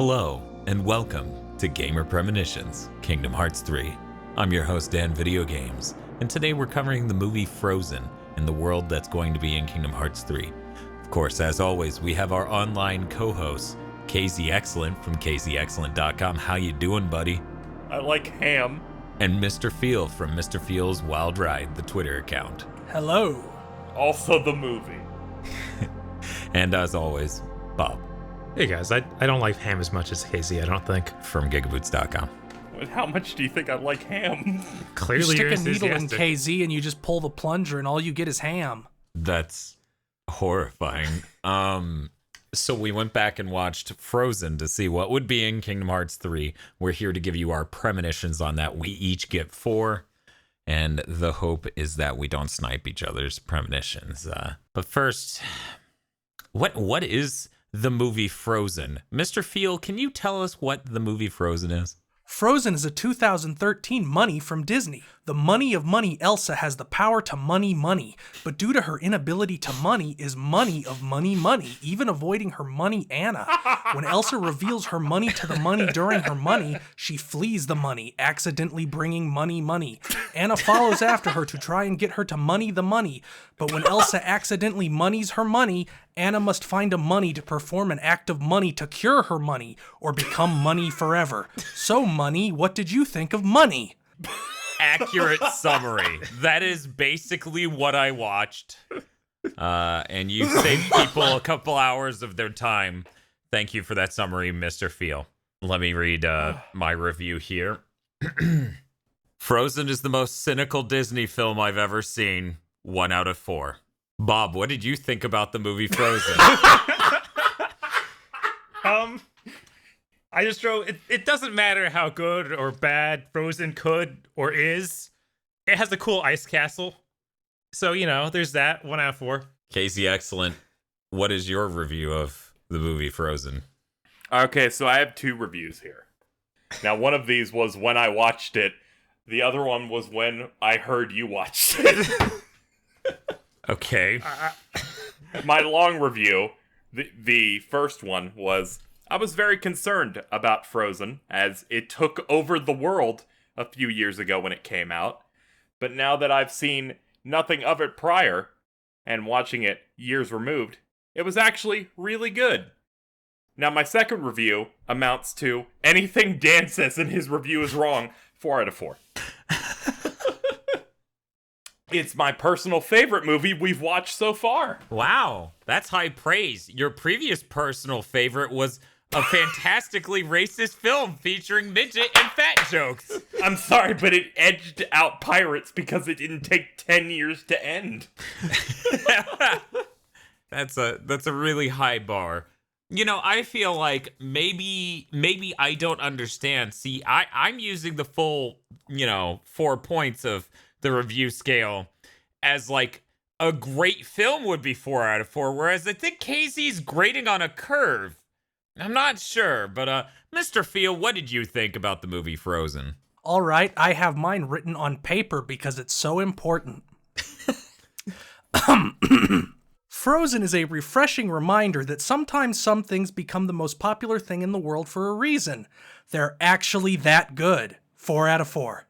Hello, and welcome to Gamer Premonitions, Kingdom Hearts 3. I'm your host, Dan Video Games, and today we're covering the movie Frozen and the world that's going to be in Kingdom Hearts 3. Of course, as always, we have our online co-host, XIII from KZExcellent.com. How you doing, buddy? I like ham. And Mr. Feel from Mr. Feel's Wild Ride, the Twitter account. Hello. Also the movie. And as always, Bob. Hey guys, I don't like ham as much as KZ, I don't think. From GigaBoots.com. How much do you think I like ham? Clearly you you're stick a needle in enthusiastic. KZ and you just pull the plunger and all you get is ham. That's horrifying. So we went back and watched Frozen to see what would be in Kingdom Hearts 3. We're here to give you our premonitions on that. We each get 4, and the hope is that we don't snipe each other's premonitions. But first, what is the movie Frozen? Mr. Feel, can you tell us what the movie Frozen is? Frozen is a 2013 money from Disney. The money of money Elsa has the power to money, but due to her inability to money is money of money, even avoiding her money Anna. When Elsa reveals her money to the money during her money, she flees the money, accidentally bringing money. Anna follows after her to try and get her to money the money, but when Elsa accidentally moneys her money, Anna must find a money to perform an act of money to cure her money, or become money forever. So, Money, what did you think of Money? Accurate summary. That is basically what I watched. And you saved people a couple hours of their time. Thank you for that summary, Mr. Feel. Let me read my review here. Frozen is the most cynical Disney film I've ever seen. 1 out of 4. Bob, what did you think about the movie Frozen? I just wrote, it doesn't matter how good or bad Frozen could or is. It has a cool ice castle. So, there's that. 1 out of 4. KZExcellent, what is your review of the movie Frozen? Okay, so I have 2 reviews here. Now, one of these was when I watched it. The other one was when I heard you watched it. Okay. My long review, the first one was, I was very concerned about Frozen, as it took over the world a few years ago when it came out. But now that I've seen nothing of it prior, and watching it years removed, it was actually really good. Now my second review amounts to, anything Dan says in his review is wrong, 4 out of 4. It's my personal favorite movie we've watched so far. Wow, that's high praise. Your previous personal favorite was a fantastically racist film featuring midget and fat jokes. I'm sorry, but it edged out Pirates because it didn't take 10 years to end. That's a really high bar. I feel like maybe I don't understand. See, I'm using the full, 4 points of the review scale as like a great film would be 4 out of 4, whereas I think Casey's grading on a curve. I'm not sure, but Mr. Feel, what did you think about the movie Frozen? All right, I have mine written on paper because it's so important. Frozen is a refreshing reminder that sometimes some things become the most popular thing in the world for a reason. They're actually that good. 4 out of 4.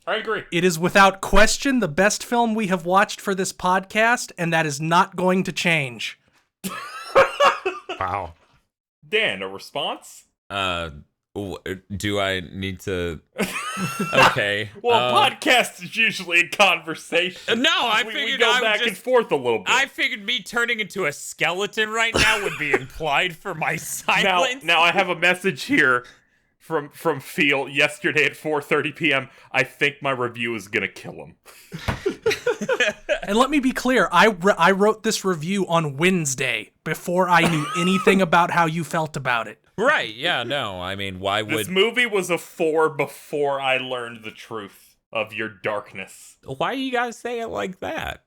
I agree. It is without question the best film we have watched for this podcast, and that is not going to change. Wow. Dan, a response? Do I need to? Okay. Well, podcast is usually a conversation. No, I we figured go I back would and forth a little bit. I figured me turning into a skeleton right now would be implied for my silence. Now I have a message here from Feel yesterday at 4:30 p.m. I think my review is gonna kill him. And let me be clear, I wrote this review on Wednesday before I knew anything about how you felt about it. Right, yeah, no, I mean, why would... This movie was a 4 before I learned the truth of your darkness. Why do you guys say it like that?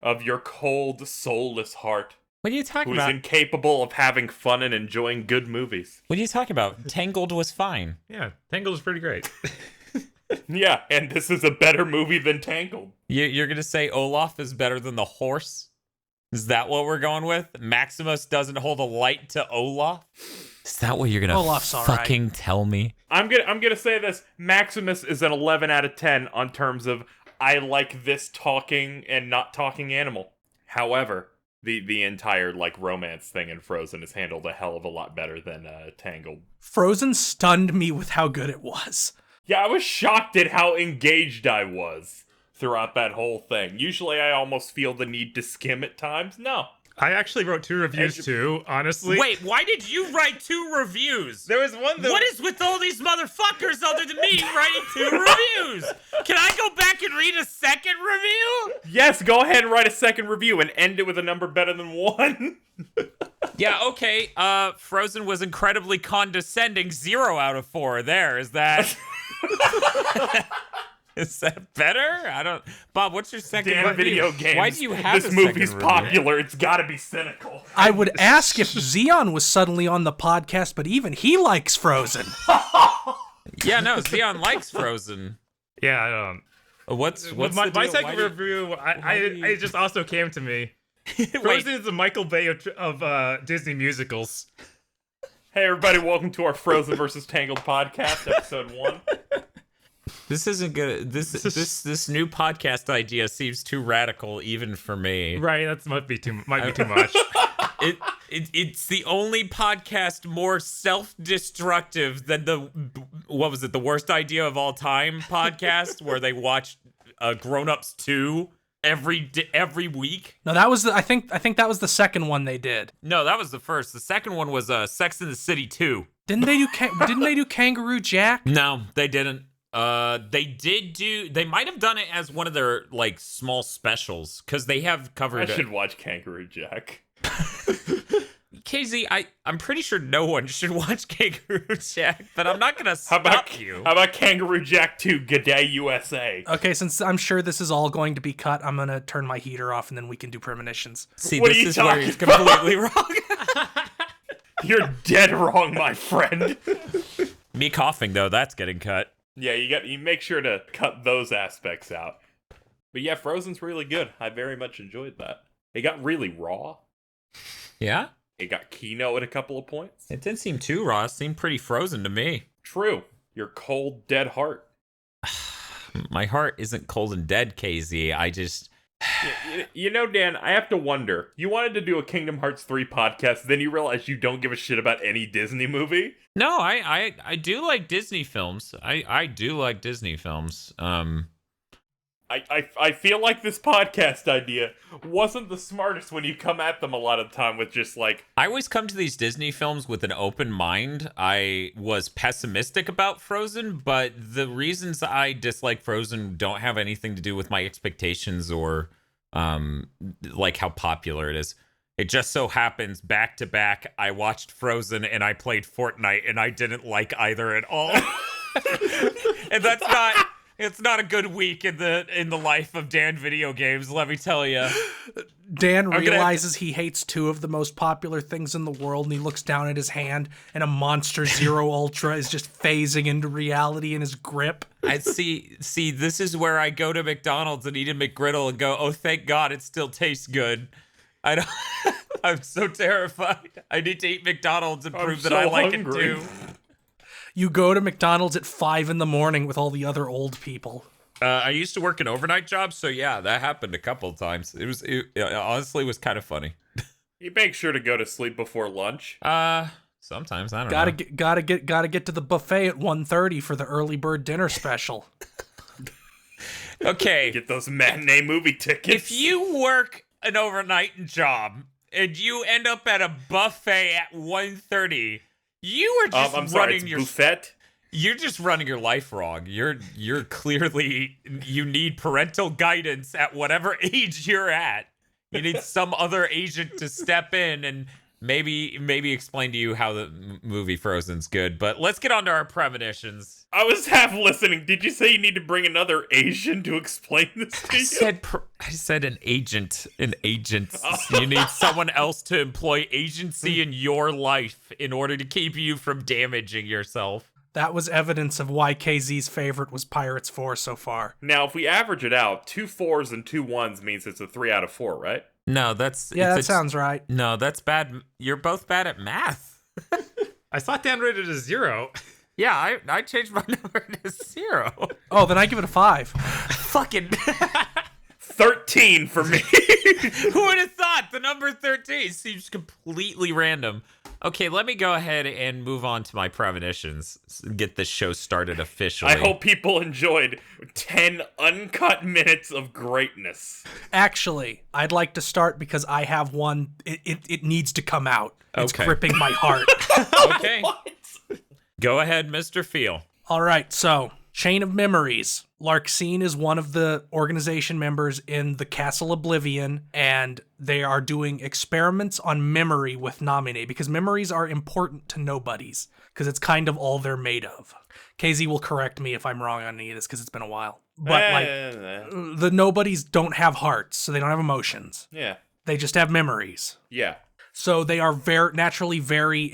Of your cold, soulless heart. What are you talking Who's about? incapable of having fun and enjoying good movies. What are you talking about? Tangled was fine. Yeah, Tangled is pretty great. Yeah, and this is a better movie than Tangled. You're going to say Olaf is better than the horse? Is that what we're going with? Maximus doesn't hold a light to Olaf? Is that what you're gonna Olaf's all right. fucking tell me? I'm gonna say this. Maximus is an 11 out of 10 on terms of I like this talking and not talking animal. However, the entire like romance thing in Frozen is handled a hell of a lot better than Tangled. Frozen stunned me with how good it was. Yeah, I was shocked at how engaged I was throughout that whole thing. Usually I almost feel the need to skim at times. No. I actually wrote 2 reviews too, honestly. Wait, why did you write 2 reviews? There was one that... What is with all these motherfuckers other than me writing 2 reviews? Can I go back and read a second review? Yes, go ahead and write a second review and end it with a number better than 1. Yeah, okay. Frozen was incredibly condescending. 0 out of 4. There, is that... Is that better? I don't... Bob, what's your second Damn review? video games. Why do you have this a movie's second review? popular. It's gotta be cynical. I would ask if Xeon was suddenly on the podcast, but even he likes Frozen. Yeah, no, Xeon likes Frozen. Yeah, I don't... What's my the deal? second review, it just also came to me. Frozen is the Michael Bay of Disney musicals. Hey everybody, welcome to our Frozen versus Tangled podcast, episode 1. This isn't good. This new podcast idea seems too radical even for me. Right, that might be too much. It's the only podcast more self-destructive than the the worst idea of all time podcast where they watched Grown Ups 2 every week. No, that was I think that was the second one they did. No, that was the first. The second one was Sex and the City 2. Didn't they do Kangaroo Jack? No, they didn't. They might have done it as one of their like small specials because they have covered. I should watch Kangaroo Jack. KZ, I'm pretty sure no one should watch Kangaroo Jack, but I'm not gonna stop you. How about Kangaroo Jack 2, G'day USA? Okay, since I'm sure this is all going to be cut, I'm gonna turn my heater off and then we can do premonitions. See, What this are you is where he's talking about? completely wrong. You're dead wrong, my friend. Me coughing though, that's getting cut. Yeah, you make sure to cut those aspects out. But yeah, Frozen's really good. I very much enjoyed that. It got really raw. Yeah? It got Kino at a couple of points. It didn't seem too raw. It seemed pretty frozen to me. True. Your cold, dead heart. My heart isn't cold and dead, KZ. I just... You know, Dan, I have to wonder. You wanted to do a Kingdom Hearts 3 podcast, then you realize you don't give a shit about any Disney movie? No, I do like Disney films. I do like Disney films. I feel like this podcast idea wasn't the smartest when you come at them a lot of the time with just like... I always come to these Disney films with an open mind. I was pessimistic about Frozen, but the reasons I dislike Frozen don't have anything to do with my expectations or like how popular it is. It just so happens back to back I watched Frozen and I played Fortnite and I didn't like either at all. And it's not a good week in the life of Dan video games, let me tell you. Dan realizes he hates 2 of the most popular things in the world, and he looks down at his hand, and a Monster Zero Ultra is just phasing into reality in his grip. I see, this is where I go to McDonald's and eat a McGriddle and go, oh, thank God it still tastes good. I'm so terrified. I need to eat McDonald's and prove that I like it too. You go to McDonald's at 5 a.m. with all the other old people. I used to work an overnight job, so yeah, that happened a couple of times. It honestly was kind of funny. You make sure to go to sleep before lunch. Sometimes I don't know. Gotta get to the buffet at 1:30 for the early bird dinner special. Okay, Get those matinee movie tickets. if you work an overnight job and you end up at a buffet at 1:30, you are just I'm sorry, running it's your buffet? You're just running your life wrong. You're clearly, you need parental guidance at whatever age you're at. You need some other agent to step in and maybe explain to you how the movie Frozen's good. But let's get on to our premonitions. I was half listening. Did you say you need to bring another Asian to explain this to you? I said an agent. You need someone else to employ agency in your life in order to keep you from damaging yourself. That was evidence of why KZ's favorite was Pirates 4 so far. Now, if we average it out, 2 4s and 2 1s means it's a 3 out of 4, right? No, that's Yeah, that sounds right. No, that's bad. You're both bad at math. I thought Dan rated it as 0. Yeah, I changed my number to 0. Oh, then I give it a 5. Fucking 13 for me. who would have thought the number 13 seems completely random. Okay, let me go ahead and move on to my premonitions. Get this show started officially. I hope people enjoyed 10 uncut minutes of greatness. Actually, I'd like to start because I have one. It needs to come out. It's Okay. gripping my heart. Okay. Go ahead, Mr. Feel. All right, so Chain of Memories. Larxene is one of the organization members in the Castle Oblivion, and they are doing experiments on memory with Naminé because memories are important to nobodies because it's kind of all they're made of. KZ will correct me if I'm wrong on any of this because it's been a while. But the nobodies don't have hearts, so they don't have emotions. Yeah. They just have memories. Yeah. So they are naturally very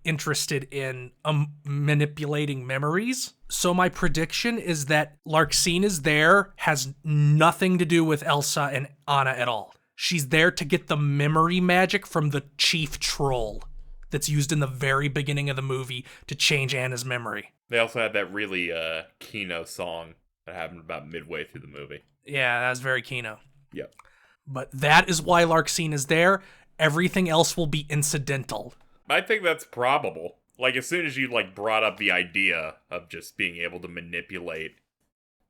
interested in manipulating memories. So my prediction is that Larxene is there, has nothing to do with Elsa and Anna at all. She's there to get the memory magic from the chief troll that's used in the very beginning of the movie to change Anna's memory. They also had that really Kino song that happened about midway through the movie. Yeah, that was very Kino. Yep. But that is why Larxene is there. Everything else will be incidental. I think that's probable. Like, as soon as you, brought up the idea of just being able to manipulate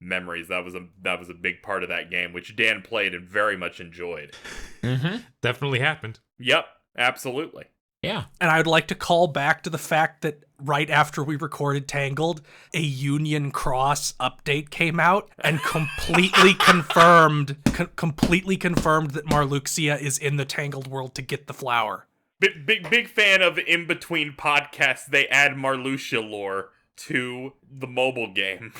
memories, that was a big part of that game, which Dan played and very much enjoyed. Mm-hmm. Definitely happened. Yep, absolutely. Yeah. And I would like to call back to the fact that right after we recorded Tangled, a Union Cross update came out and completely confirmed that Marluxia is in the Tangled world to get the flower. Big fan of in between podcasts. They add Marluxia lore to the mobile game.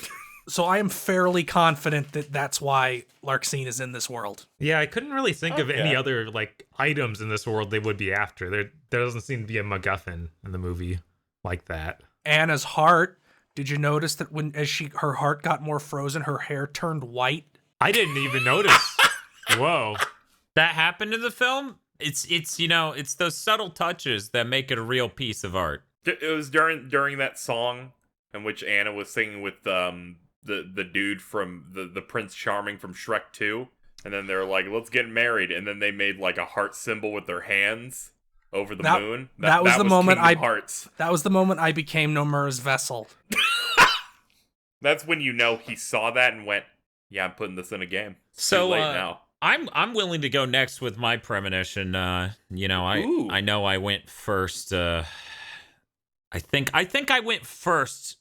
So I am fairly confident that that's why Larxene is in this world. Yeah, I couldn't really think of any Okay. other items in this world they would be after. There doesn't seem to be a MacGuffin in the movie like that. Anna's heart. Did you notice that when her heart got more frozen, her hair turned white? I didn't even notice. Whoa. That happened in the film? It's those subtle touches that make it a real piece of art. It was during that song in which Anna was singing with the dude from the Prince Charming from Shrek 2, and then they're like, let's get married, and then they made a heart symbol with their hands over the moon. That was the moment Kingdom Hearts. That was the moment I became Nomura's vessel. That's when he saw that and went, yeah, I'm putting this in a game. It's So too late now. I'm willing to go next with my premonition. I know I went first. I think I went first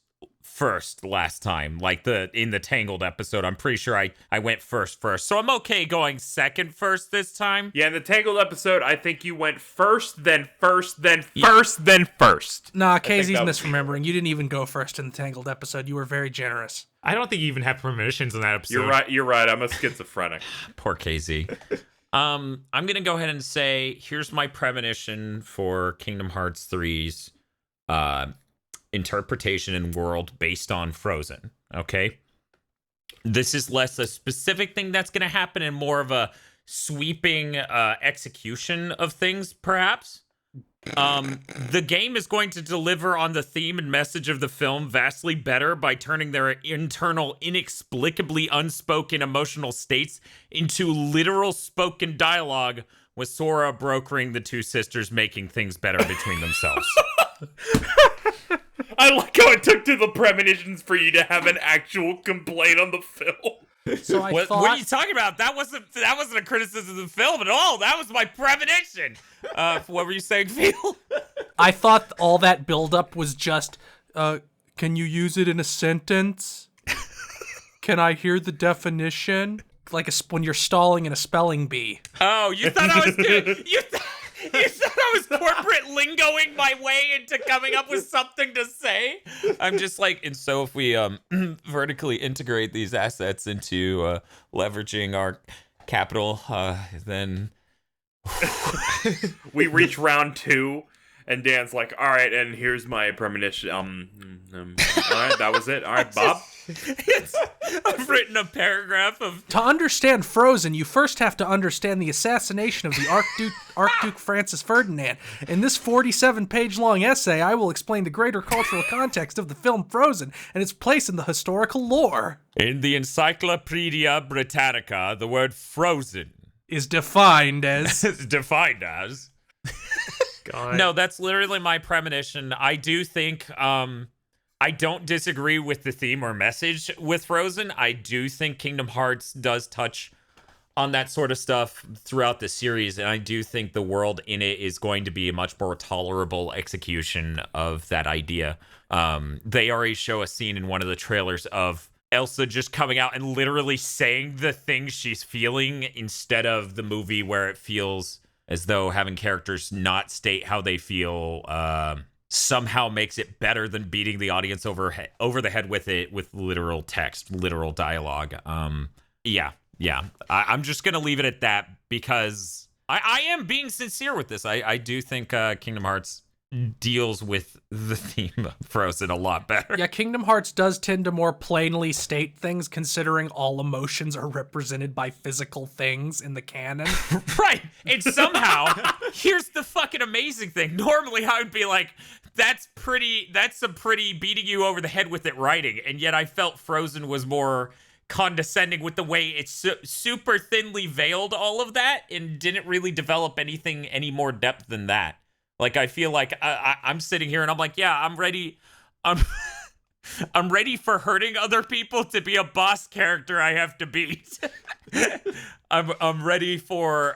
last time, in the Tangled episode. I'm pretty sure I went first. So I'm okay going second first this time. Yeah, in the Tangled episode, I think you went first, then first, then first, then first. Nah, think KZ's that was- misremembering. You didn't even go first in the Tangled episode. You were very generous. I don't think you even have premonitions in that episode. You're right. I'm a schizophrenic. Poor KZ. I'm gonna go ahead and say here's my premonition for Kingdom Hearts 3's interpretation and world based on Frozen. Okay, this is less a specific thing that's gonna happen and more of a sweeping execution of things, perhaps. The game is going to deliver on the theme and message of the film vastly better by turning their internal, inexplicably unspoken emotional states into literal spoken dialogue, with Sora brokering the two sisters, making things better between themselves. I like how it took to the premonitions for you to have an actual complaint on the film. So I What thought are you talking about? That wasn't a criticism of the film at all. That was my premonition. What were you saying, Phil? I thought all that buildup was just, can you use it in a sentence? Can I hear the definition? When you're stalling in a spelling bee. Oh, you thought I was good. You thought I was corporate lingoing my way into coming up with something to say? I'm just and so if we vertically integrate these assets into leveraging our capital, then We reach round 2, And Dan's like, all right, and here's my premonition. All right, that was it. All right, Bob. I've written a paragraph of... To understand Frozen, you first have to understand the assassination of the Archduke Francis Ferdinand. In this 47-page-long essay, I will explain the greater cultural context of the film Frozen and its place in the historical lore. In the Encyclopedia Britannica, the word frozen Is defined as... is defined as... God. No, that's literally my premonition. I do think, I don't disagree with the theme or message with Frozen. I do think Kingdom Hearts does touch on that sort of stuff throughout the series, and I do think the world in it is going to be a much more tolerable execution of that idea. They already show a scene in one of the trailers of Elsa just coming out and literally saying the things she's feeling instead of the movie where it feels as though having characters not state how they feel somehow makes it better than beating the audience over the head with it with literal text, literal dialogue. Yeah. I'm just gonna leave it at that because I am being sincere with this. I do think Kingdom Hearts deals with the theme of Frozen a lot better. Yeah, Kingdom Hearts does tend to more plainly state things, considering all emotions are represented by physical things in the canon. Right. And somehow, here's the fucking amazing thing. Normally, I would be like, that's some pretty beating you over the head with it writing. And yet I felt Frozen was more condescending with the way it's super thinly veiled all of that and didn't really develop anything any more depth than that. Like, I feel like I'm sitting here and I'm like, yeah, I'm ready. I'm ready for hurting other people to be a boss character I have to beat. I'm ready for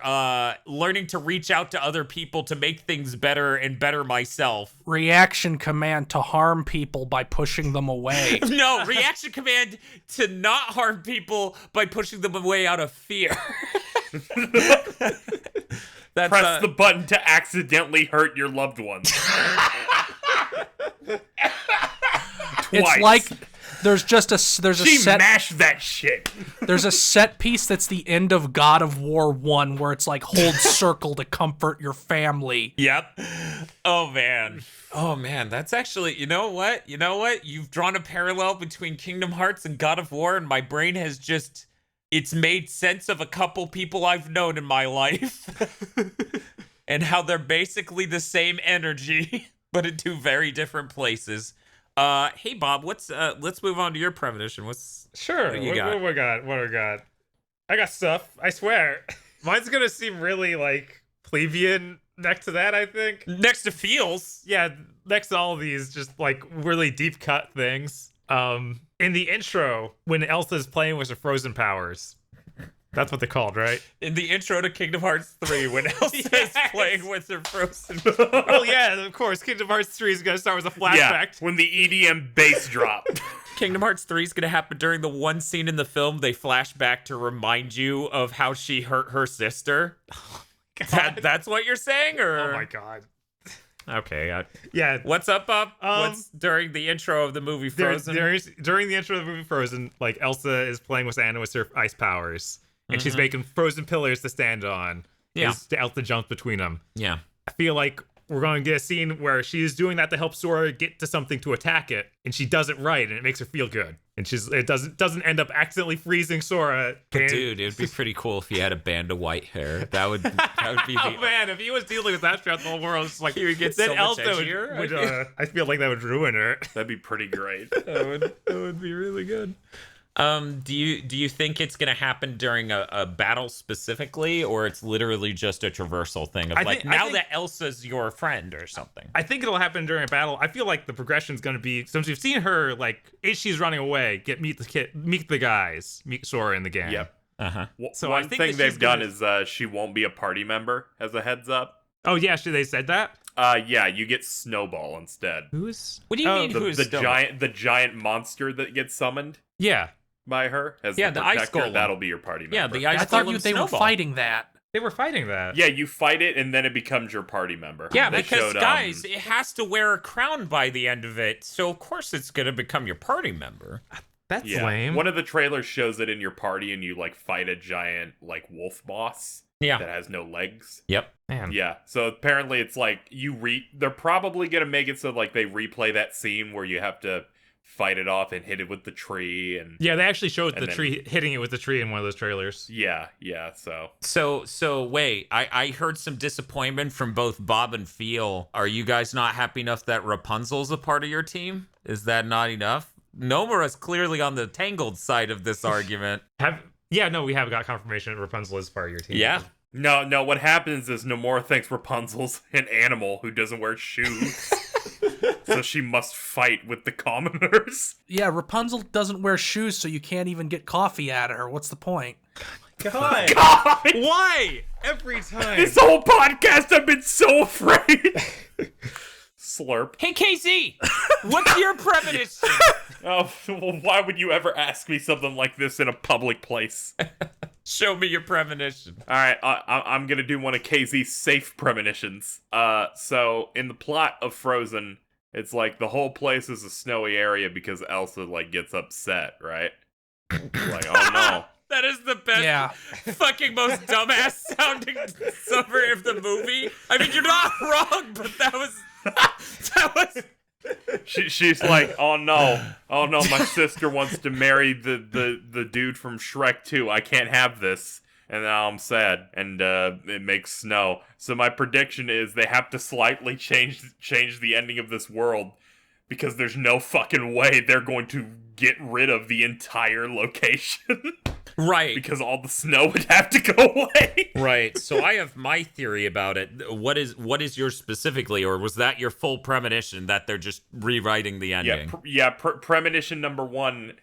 learning to reach out to other people to make things better and better myself. Reaction command to harm people by pushing them away. No, reaction command to not harm people by pushing them away out of fear. That's, Press the button to accidentally hurt your loved ones. It's like there's a set mashed that shit. There's a set piece that's the end of God of War 1 where it's like hold circle to comfort your family. Yep. Oh man, that's actually, you know what? You've drawn a parallel between Kingdom Hearts and God of War, and my brain has just, it's made sense of a couple people I've known in my life and how they're basically the same energy, but in two very different places. Hey Bob, let's move on to your premonition. Sure. What you got? What do we got? I got stuff. I swear. Mine's gonna seem really like plebeian next to that, I think. Next to feels. Yeah, next to all of these, just like really deep cut things. In the intro, when Elsa's playing with her frozen powers. That's what they're called, right? In the intro to Kingdom Hearts 3, when Elsa is playing with her frozen. Oh yeah, of course. Kingdom Hearts 3 is gonna start with a flashback. Yeah, when the EDM bass drop. Kingdom Hearts 3 is going to happen during the one scene in the film they flash back to remind you of how she hurt her sister. Oh That's what you're saying, or? Oh my god. Okay. Yeah. What's up, Bob? What's during the intro of the movie Frozen? During the intro of the movie Frozen, like Elsa is playing with Anna with her ice powers, and she's making frozen pillars to stand on. Yeah. As Elsa jumps between them. Yeah. I feel like we're going to get a scene where she's doing that to help Sora get to something to attack it, and she does it right, and it makes her feel good. And it doesn't end up accidentally freezing Sora. Dude, it would be pretty cool if he had a band of white hair. That would be Oh man, if he was dealing with that throughout the whole world, it's like he would get then so much Elsa edgier. I feel like that would ruin her. That'd be pretty great. That would be really good. Do you think it's gonna happen during a battle specifically, or it's literally just a traversal thing of now that Elsa's your friend or something? I think it'll happen during a battle. I feel like the progression's gonna be, since we've seen her like as she's running away, meet the guys, meet Sora and the gang. Yep. So one I think thing that they've she's done gonna- is she won't be a party member as a heads up. Oh yeah, they said that. Yeah, you get Snowball instead. Who's? What do you mean? The giant monster that gets summoned Yeah. by her as the the ice protector. golem. That'll be your party member. Yeah, the ice I thought golem they were Snowball. fighting that. They were fighting that. Yeah, you fight it and then it becomes your party member. Yeah, They because showed, guys, it has to wear a crown by the end of it, so of course it's gonna become your party member. That's yeah. lame. One of the trailers shows it in your party and you like fight a giant like wolf boss. Yeah. that has no legs. Yep. Man. Yeah, so apparently it's like they're probably gonna make it so like they replay that scene where you have to fight it off and hit it with the tree and Yeah, they actually showed the then- tree hitting it with the tree in one of those trailers. yeah, So wait, I heard some disappointment from both Bob and Phil. Are you guys not happy enough that Rapunzel's a part of your team? Is that not enough? Nomura's clearly on the Tangled side of this argument. We have got confirmation that Rapunzel is part of your team. Yeah. No, what happens is Nomura thinks Rapunzel's an animal who doesn't wear shoes. So she must fight with the commoners. Yeah, Rapunzel doesn't wear shoes, so you can't even get coffee out of her. What's the point? God. God! Why? Every time. This whole podcast I've been so afraid. Slurp. Hey, KZ, what's your premonition? Oh, well, why would you ever ask me something like this in a public place? Show me your premonition. All right, I'm gonna do one of KZ's safe premonitions. So in the plot of Frozen, it's like the whole place is a snowy area because Elsa like gets upset, right? Like, oh no. That is the best, Yeah. fucking most dumbass sounding summary of the movie. I mean, you're not wrong, but that was. She's like, oh no, my sister wants to marry the dude from Shrek 2. I can't have this, and now I'm sad, and it makes snow. So my prediction is they have to slightly change the ending of this world because there's no fucking way they're going to get rid of the entire location. Right. Because all the snow would have to go away. Right. So I have my theory about it. What is yours specifically, or was that your full premonition that they're just rewriting the ending? Premonition number 1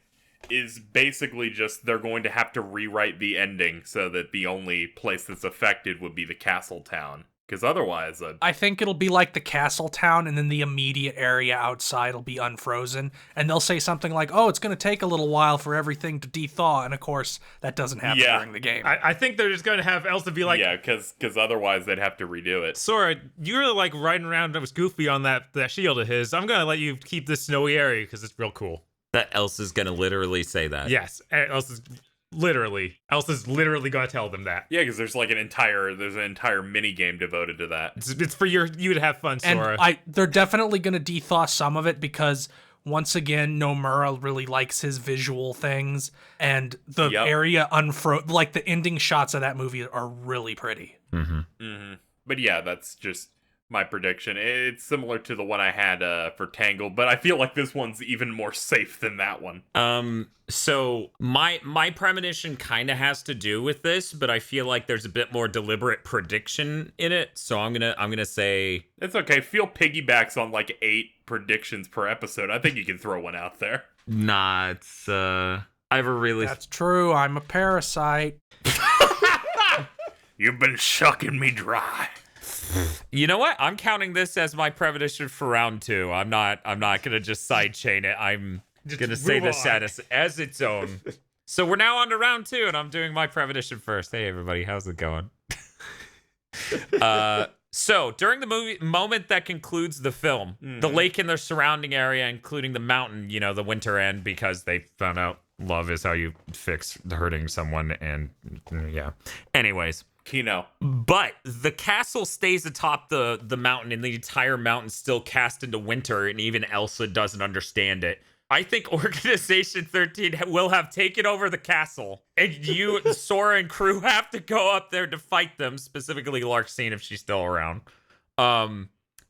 is basically just they're going to have to rewrite the ending so that the only place that's affected would be the castle town. Because otherwise... I think it'll be like the castle town, and then the immediate area outside will be unfrozen. And they'll say something like, oh, it's going to take a little while for everything to dethaw. And of course, that doesn't happen during the game. I think they're just going to have Elsa be like, yeah, because otherwise they'd have to redo it. Sora, you really like riding around with Goofy on that shield of his. I'm going to let you keep this snowy area because it's real cool. That Elsa's gonna literally say that. Yes, Elsa's literally going to tell them that. Yeah, because there's an entire mini game devoted to that. It's for you to have fun, Sora. And they're definitely going to dethaw some of it because, once again, Nomura really likes his visual things, and the area like the ending shots of that movie are really pretty. But yeah, that's just my prediction. It's similar to the one I had for Tangled, but I feel like this one's even more safe than that one. So my premonition kind of has to do with this, but I feel like there's a bit more deliberate prediction in it. So I'm gonna say It's okay. Phil piggybacks on 8 predictions per episode. I think you can throw one out there. nah. It's I have a really That's true. I'm a parasite. You've been sucking me dry. You know what? I'm counting this as my premonition for round 2. I'm not gonna just sidechain it. I'm Just gonna say move this on. as its own. So we're now on to round 2, and I'm doing my premonition first. Hey everybody, how's it going? So during the moment that concludes the film, the lake and the surrounding area, including the mountain, the winter end, because they found out love is how you fix hurting someone, and yeah. Anyways. Kino. But the castle stays atop the mountain, and the entire mountain's still cast into winter, and even Elsa doesn't understand it. I think Organization 13 will have taken over the castle, and you, Sora, and crew have to go up there to fight them, specifically Larxene if she's still around. And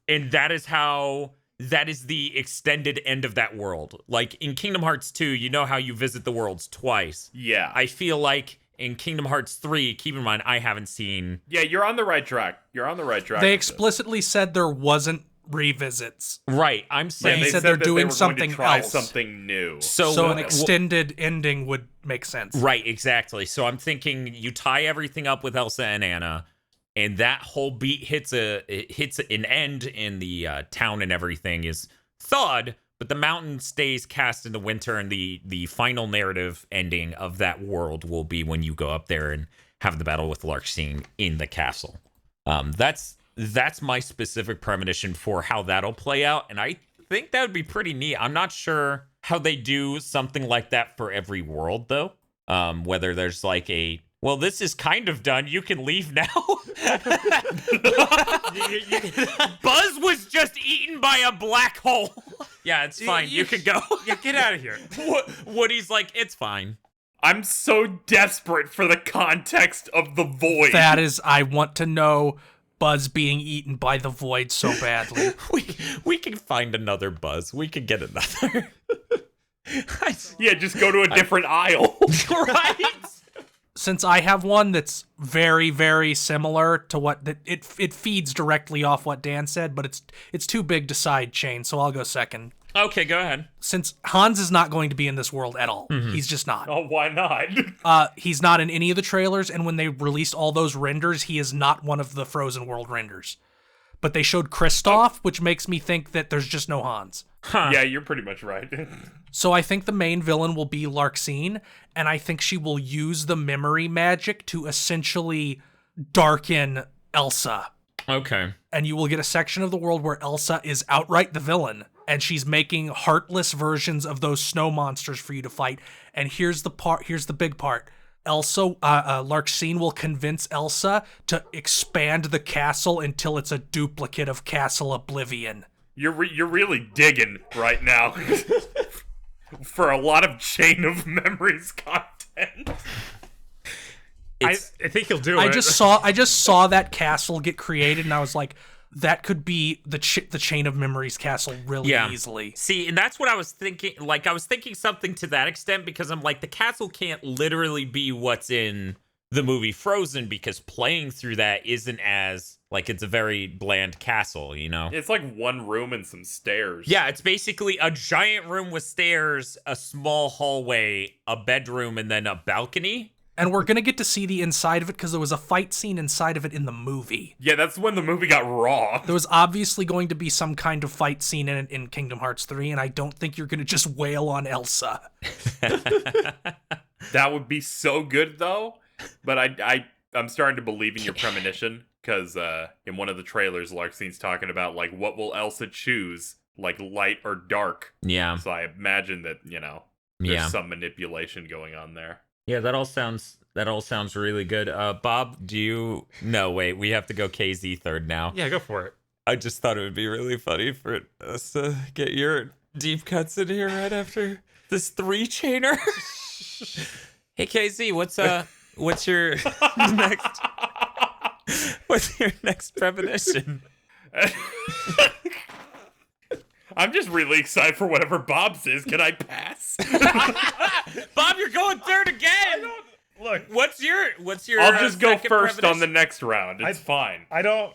that is the extended end of that world. Like in Kingdom Hearts 2, you know how you visit the worlds twice. Yeah. I feel like in Kingdom Hearts 3, keep in mind, I haven't seen... Yeah, you're on the right track. They explicitly said there wasn't revisits. Right, I'm saying... They said they're doing something else. Something new. So an extended ending would make sense. Right, exactly. So I'm thinking you tie everything up with Elsa and Anna, and that whole beat hits an end, and the town and everything is thawed, but the mountain stays cast in the winter, and the final narrative ending of that world will be when you go up there and have the battle with Larxene in the castle. That's my specific premonition for how that'll play out, and I think that would be pretty neat. I'm not sure how they do something like that for every world, though. Whether there's well, this is kind of done. You can leave now. Buzz was just eaten by a black hole. Yeah, it's fine. You can go. Yeah, get out of here. Woody's like, it's fine. I'm so desperate for the context of the void. That is, I want to know Buzz being eaten by the void so badly. We can find another Buzz. We can get another. Yeah, just go to a different aisle. Right? Since I have one that's very, very similar to what it feeds directly off what Dan said, but it's too big to sidechain, so I'll go second. Okay, go ahead. Since Hans is not going to be in this world at all. He's just not. Oh, why not? He's not in any of the trailers, and when they released all those renders, he is not one of the Frozen World renders. But they showed Kristoff, which makes me think that there's just no Hans. Huh. Yeah, you're pretty much right. So I think the main villain will be Larxene, and I think she will use the memory magic to essentially darken Elsa. Okay. And you will get a section of the world where Elsa is outright the villain, and she's making heartless versions of those snow monsters for you to fight. And here's the big part. Larxene will convince Elsa to expand the castle until it's a duplicate of Castle Oblivion. You're really digging right now for a lot of Chain of Memories content. I think he'll do it. I just saw that castle get created, and I was like, that could be the Chain of Memories castle really easily. See, and that's what I was thinking. Like, I was thinking something to that extent, because I'm like, the castle can't literally be what's in the movie Frozen, because playing through that isn't as, like, it's a very bland castle, you know? It's like one room and some stairs. Yeah, it's basically a giant room with stairs, a small hallway, a bedroom, and then a balcony. And we're going to get to see the inside of it because there was a fight scene inside of it in the movie. Yeah, that's when the movie got raw. There was obviously going to be some kind of fight scene in it in Kingdom Hearts 3, and I don't think you're going to just wail on Elsa. That would be so good, though. But I'm starting to believe in your premonition, because in one of the trailers, Larxene's talking about, like, what will Elsa choose, like, light or dark? Yeah. So I imagine that, there's some manipulation going on there. Yeah, that all sounds really good. Bob, no, wait, we have to go KZ third now. Yeah, go for it. I just thought it would be really funny for us to get your deep cuts in here right after this 3-chainer. Hey KZ, what's your next premonition? I'm just really excited for whatever Bob says. Can I pass? Bob, you're going third again. Look, what's your? I'll just go second first on the premonition? next round. It's fine. I don't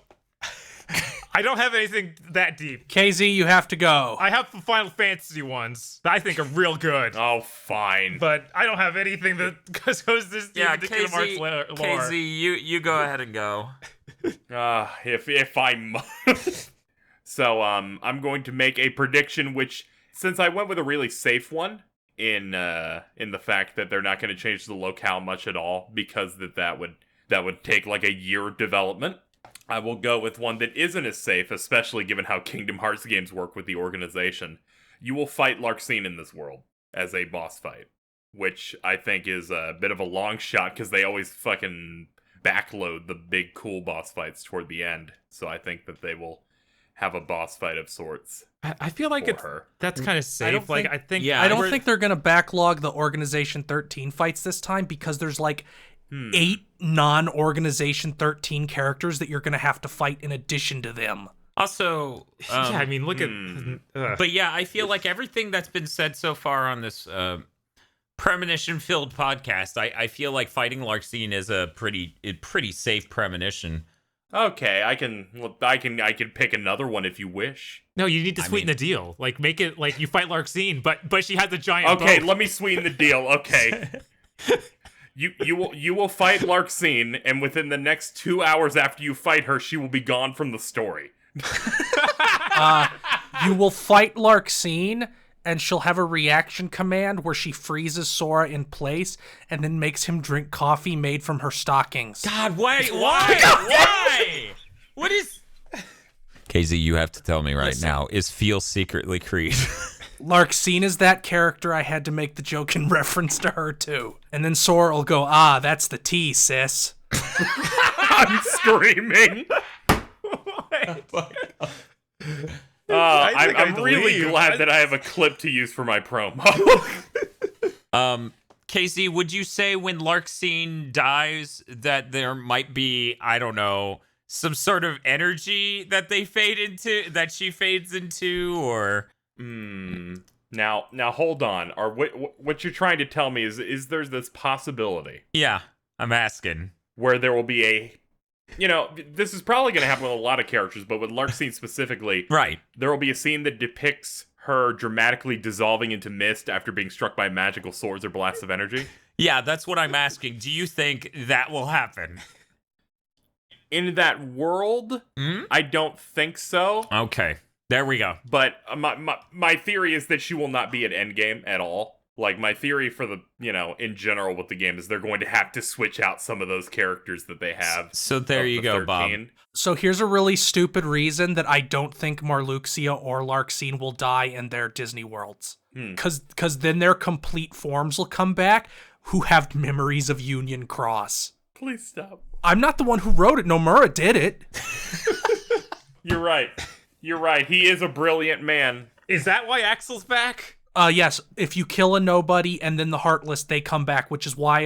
have anything that deep. KZ, you have to go. I have the Final Fantasy ones that I think are real good. Oh, fine. But I don't have anything that goes this deep into Kingdom Hearts lore. KZ, you go ahead and go. If I must. So, I'm going to make a prediction, which, since I went with a really safe one, in the fact that they're not going to change the locale much at all, because that would take like a year of development, I will go with one that isn't as safe, especially given how Kingdom Hearts games work with the organization. You will fight Larxene in this world as a boss fight, which I think is a bit of a long shot, because they always fucking backload the big cool boss fights toward the end. So I think that they will have a boss fight of sorts. I feel like that's kind of safe. I think I don't think they're gonna backlog the Organization 13 fights this time, because there's like 8 non-Organization 13 characters that you're gonna have to fight in addition to them. Also, I mean, look at. But yeah, I feel like everything that's been said so far on this premonition-filled podcast, I feel like fighting Larxene is a pretty safe premonition. Okay, I can pick another one if you wish. No, you need to sweeten the deal. Like, make it like you fight Larxene, but she has a giant. Okay, boat. let me sweeten the deal. Okay, you will fight Larxene, and within the next 2 hours after you fight her, she will be gone from the story. You will fight Larxene, and she'll have a reaction command where she freezes Sora in place and then makes him drink coffee made from her stockings. God, why? Why? What is... KZ, you have to tell me right now, is Feel secretly Creed? Larxene is that character. I had to make the joke in reference to her, too. And then Sora will go, ah, that's the T, sis. I'm screaming. I'm really glad that I have a clip to use for my promo. Casey, would you say when Larxene dies that there might be, I don't know, some sort of energy that they fade into, that she fades into, or? Now hold on. What you're trying to tell me is there's this possibility? Yeah, I'm asking. Where there will be this is probably going to happen with a lot of characters, but with Larxene specifically, right? There will be a scene that depicts her dramatically dissolving into mist after being struck by magical swords or blasts of energy. Yeah, that's what I'm asking. Do you think that will happen? In that world, I don't think so. Okay, there we go. But my theory is that she will not be at Endgame at all. Like, my theory for the, in general with the game is they're going to have to switch out some of those characters that they have. So there you go, 13. Bob. So here's a really stupid reason that I don't think Marluxia or Larxene will die in their Disney worlds. Because then their complete forms will come back who have memories of Union Cross. Please stop. I'm not the one who wrote it. Nomura did it. You're right. He is a brilliant man. Is that why Axel's back? Yes, if you kill a nobody and then the Heartless, they come back, which is why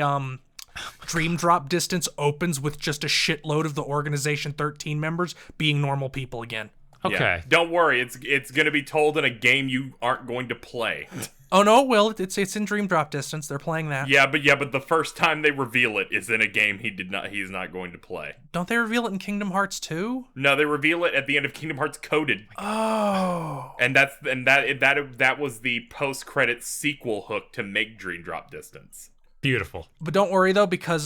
Dream Drop Distance opens with just a shitload of the Organization 13 members being normal people again. Okay. Yeah. Don't worry, it's going to be told in a game you aren't going to play. Oh no, it will. It's in Dream Drop Distance. They're playing that. Yeah, but the first time they reveal it is in a game he's not going to play. Don't they reveal it in Kingdom Hearts 2? No, they reveal it at the end of Kingdom Hearts Coded. Oh. And that was the post-credit sequel hook to make Dream Drop Distance. Beautiful. But don't worry though, because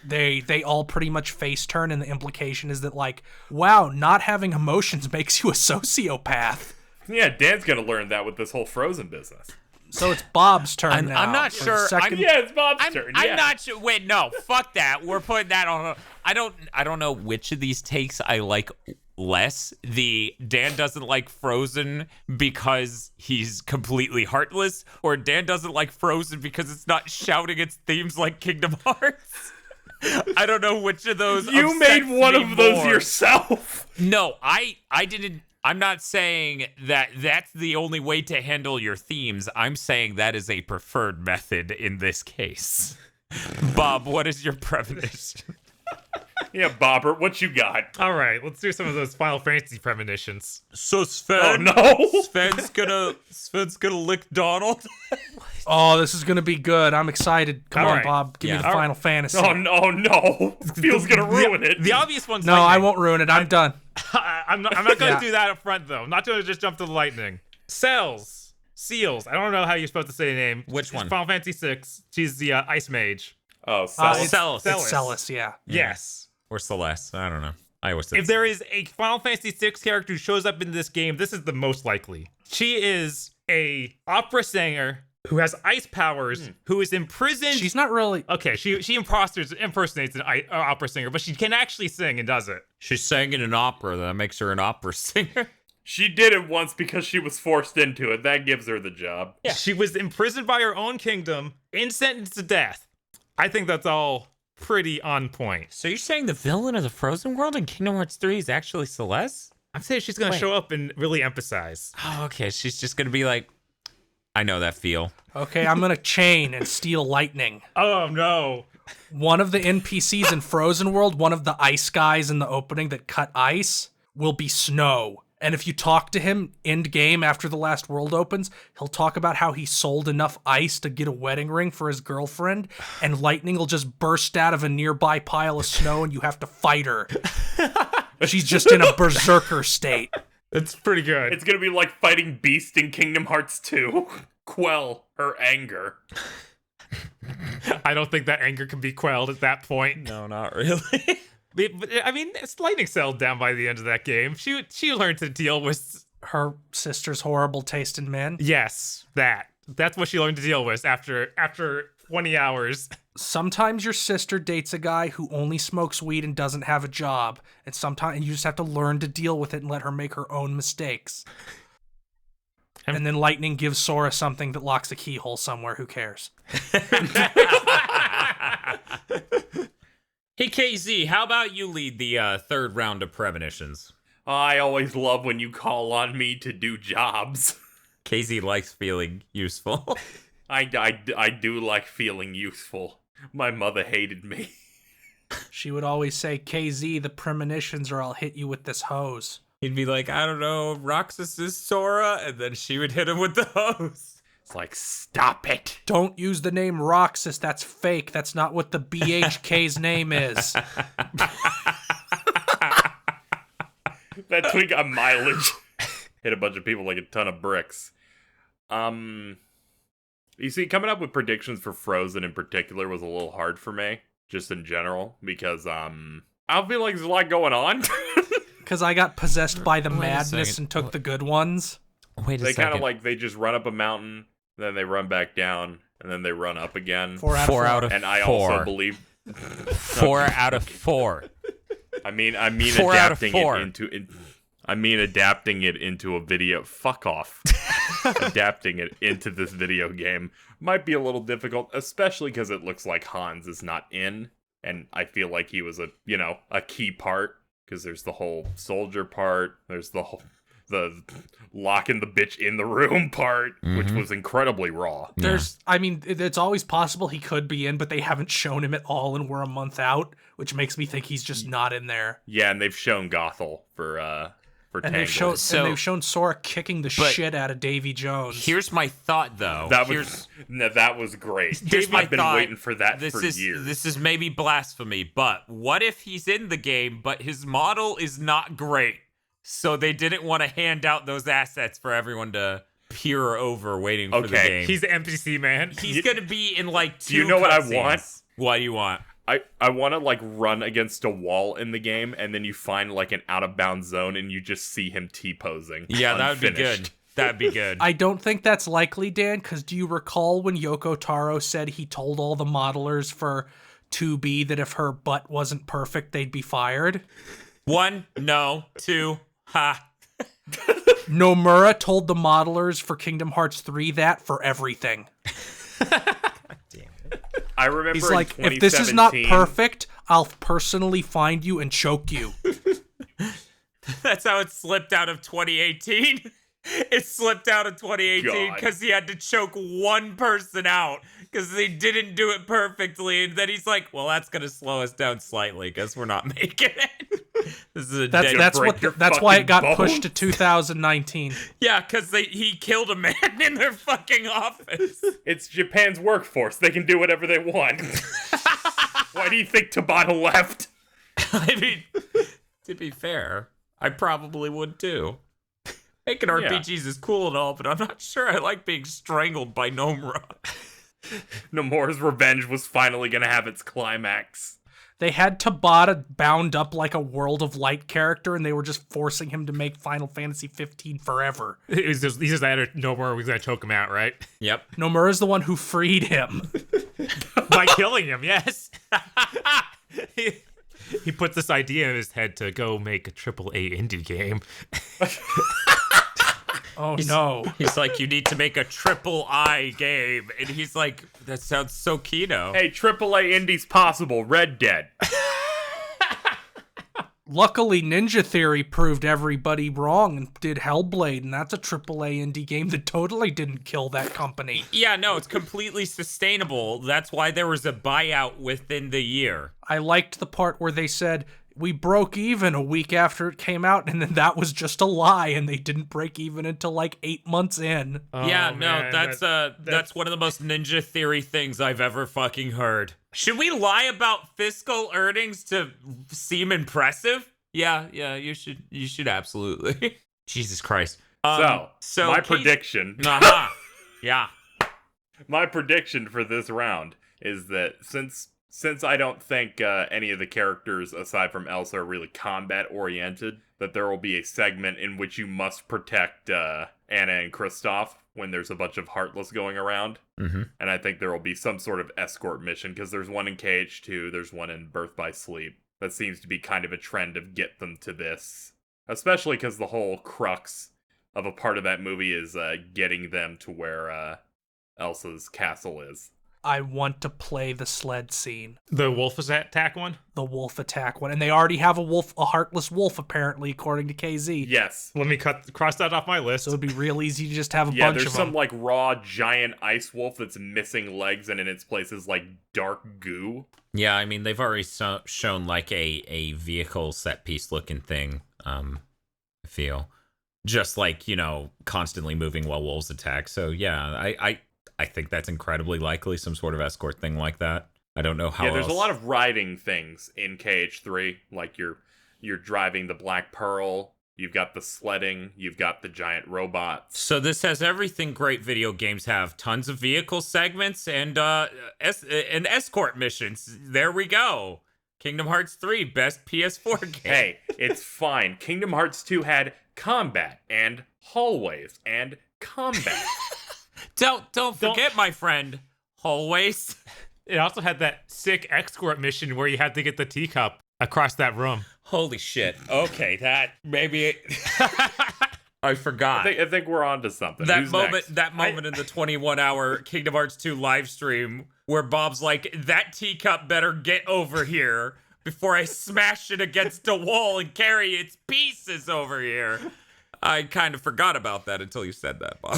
they all pretty much face turn, and the implication is that, like, wow, not having emotions makes you a sociopath. Yeah, Dan's gonna learn that with this whole Frozen business. So it's Bob's turn now. I'm not sure. It's Bob's turn. I'm not sure. Wait, no, fuck that. We're putting that on. I don't know which of these takes I like less. The Dan doesn't like Frozen because he's completely heartless, or Dan doesn't like Frozen because it's not shouting its themes like Kingdom Hearts. I don't know which of those. You made one of those yourself. No, I didn't. I'm not saying that that's the only way to handle your themes. I'm saying that is a preferred method in this case. Bob, what is your premonition? Yeah, Bobber, what you got? All right, let's do some of those Final Fantasy premonitions. So Sven, oh no, Sven's gonna lick Donald. Oh, this is gonna be good. I'm excited. Come All on, right. Bob. Give me the All Final Fantasy. oh no, Feels gonna ruin it. The obvious one's No, lightning. I won't ruin it. I'm done. I'm not going to Yeah. do that up front, though. I'm not going to just jump to the lightning. Seals. I don't know how you're supposed to say the name. Which It's one? Final Fantasy VI. She's the Ice Mage. Oh, It's Celis. Celis, yeah. Yes. Or Celeste. I don't know. I always said If there is a Final Fantasy VI character who shows up in this game, this is the most likely. She is a opera singer who has ice powers, who is imprisoned. She's not really. Okay, she impersonates an opera singer, but she can actually sing and does it. she sang in an opera. That makes her an opera singer. She did it once because she was forced into it. That gives her the job. Yeah. She was imprisoned by her own kingdom and sentenced to death. I think that's all pretty on point. So you're saying the villain of the Frozen world in Kingdom Hearts 3 is actually Celeste? I'm saying she's going to show up and really emphasize. Oh, okay. She's just gonna be like, I know that feel. Okay, I'm gonna chain and steal lightning. Oh, no. One of the NPCs in Frozen World, one of the ice guys in the opening that cut ice, will be Snow. And if you talk to him end game after the last world opens, he'll talk about how he sold enough ice to get a wedding ring for his girlfriend, and lightning will just burst out of a nearby pile of snow and you have to fight her. She's just in a berserker state. It's pretty good. It's gonna be like fighting Beast in Kingdom Hearts 2. Quell her anger. I don't think that anger can be quelled at that point. No, not really. I mean, it's lightning settled down by the end of that game. She learned to deal with... Her sister's horrible taste in men. Yes, that's what she learned to deal with after 20 hours. Sometimes your sister dates a guy who only smokes weed and doesn't have a job, and sometimes you just have to learn to deal with it and let her make her own mistakes. And then Lightning gives Sora something that locks a keyhole somewhere. Who cares? Hey, KZ, how about you lead the third round of premonitions? I always love when you call on me to do jobs. KZ likes feeling useful. I do like feeling useful. My mother hated me. She would always say, KZ, the premonitions, or I'll hit you with this hose. He'd be like, I don't know, Roxas is Sora, and then she would hit him with the hose. It's like, stop it. Don't use the name Roxas. That's fake. That's not what the BHK's name is. That tweet got mileage. Hit a bunch of people like a ton of bricks. You see, coming up with predictions for Frozen in particular was a little hard for me, just in general, because I feel like there's a lot going on. Because I got possessed by the Wait a madness second. and took the good ones. Wait a They second. kind of like, they just run up a mountain, then they run back down, and then they run up again. Four Four out of And I four. also believe, 4 out of 4. I mean 4 out of adapting 4. adapting it into a video. Fuck off. Adapting it into this video game might be a little difficult, especially because it looks like Hans is not in, and I feel like he was a key part, because there's the whole soldier part, there's the locking the bitch in the room part, which was incredibly raw. It's always possible he could be in, but they haven't shown him at all, and we're a month out, which makes me think he's just not in there. Yeah, and they've shown Gothel for And Tangled. they've shown Sora kicking the shit out of Davy Jones. Here's my thought, though. that was great. Here's my I've been thought. waiting for that for years. This is maybe blasphemy, but what if he's in the game, but his model is not great? So they didn't want to hand out those assets for everyone to peer over waiting for the game. He's the NPC man. He's going to be in like 2 you know what I cutscenes. want? What do you want? I want to like run against a wall in the game, and then you find like an out of bounds zone, and you just see him T-posing. Yeah, that would be unfinished. good. That'd be good. I don't think that's likely, Dan, because do you recall when Yoko Taro said he told all the modelers for 2B that if her butt wasn't perfect, they'd be fired? 1, no. 2, ha. Nomura told the modelers for Kingdom Hearts 3 that for everything. I remember He's in like, if this is not 2017 perfect, I'll personally find you and choke you. That's how it slipped out of 2018. It slipped out of 2018 God. because he had to choke one person out because they didn't do it perfectly. And then he's like, well, that's going to slow us down slightly because we're not making it. This is a dead- That's why it got fucking pushed to bones. 2019. Yeah, because he killed a man in their fucking office. It's Japan's workforce. They can do whatever they want. Why do you think Tabata left? I mean, to be fair, I probably would too. Making RPGs is cool and all, but I'm not sure I like being strangled by Nomura. Nomura's revenge was finally going to have its climax. They had Tabata bound up like a World of Light character, and they were just forcing him to make Final Fantasy 15 forever. He's just that no more. We're gonna choke him out, right? Yep. Nomura's the one who freed him. By killing him, yes. He puts this idea in his head to go make a AAA indie game. Oh no. He's like, you need to make a triple-I game. And he's like, that sounds so Kino. Hey, AAA indie's possible. Red Dead. Luckily, Ninja Theory proved everybody wrong and did Hellblade, and that's a AAA indie game that totally didn't kill that company. Yeah, no, it's completely sustainable. That's why there was a buyout within the year. I liked the part where they said, we broke even a week after it came out, and then that was just a lie, and they didn't break even until like 8 months in. Yeah, Oh, no, man, that's one of the most Ninja Theory things I've ever fucking heard. Should we lie about fiscal earnings to seem impressive? Yeah, you should absolutely. Jesus Christ. So my prediction. Uh-huh. Yeah. My prediction for this round is that since I don't think any of the characters aside from Elsa are really combat oriented, that there will be a segment in which you must protect Anna and Kristoff when there's a bunch of Heartless going around. Mm-hmm. And I think there will be some sort of escort mission, because there's one in KH2, there's one in Birth by Sleep. That seems to be kind of a trend of get them to this. Especially because the whole crux of a part of that movie is getting them to where Elsa's castle is. I want to play the sled scene. The wolf attack one? The wolf attack one. And they already have a heartless wolf, apparently, according to KZ. Yes. Let me cross that off my list. So it'd be real easy to just have a bunch Yeah, of them. there's some like raw giant ice wolf that's missing legs, and in its place is like dark goo. Yeah, I mean, they've already shown like a vehicle set piece looking thing, I feel. Just like, constantly moving while wolves attack. So yeah, I think that's incredibly likely, some sort of escort thing like that. I don't know how there's else. a lot of riding things in KH3. Like you're driving the Black Pearl, you've got the sledding, you've got the giant robots. So this has everything great video games have. Tons of vehicle segments and escort missions. There we go. Kingdom Hearts 3, best PS4 game. Hey, it's fine. Kingdom Hearts 2 had combat and hallways and combat. Don't forget, my friend, hallways. It also had that sick escort mission where you had to get the teacup across that room. Holy shit. Okay, that maybe I forgot. I think we're on to something. That Who's moment next? that moment in the 21-hour Kingdom Hearts 2 live stream where Bob's like, that teacup better get over here before I smash it against a wall and carry its pieces over here. I kind of forgot about that until you said that, Bob.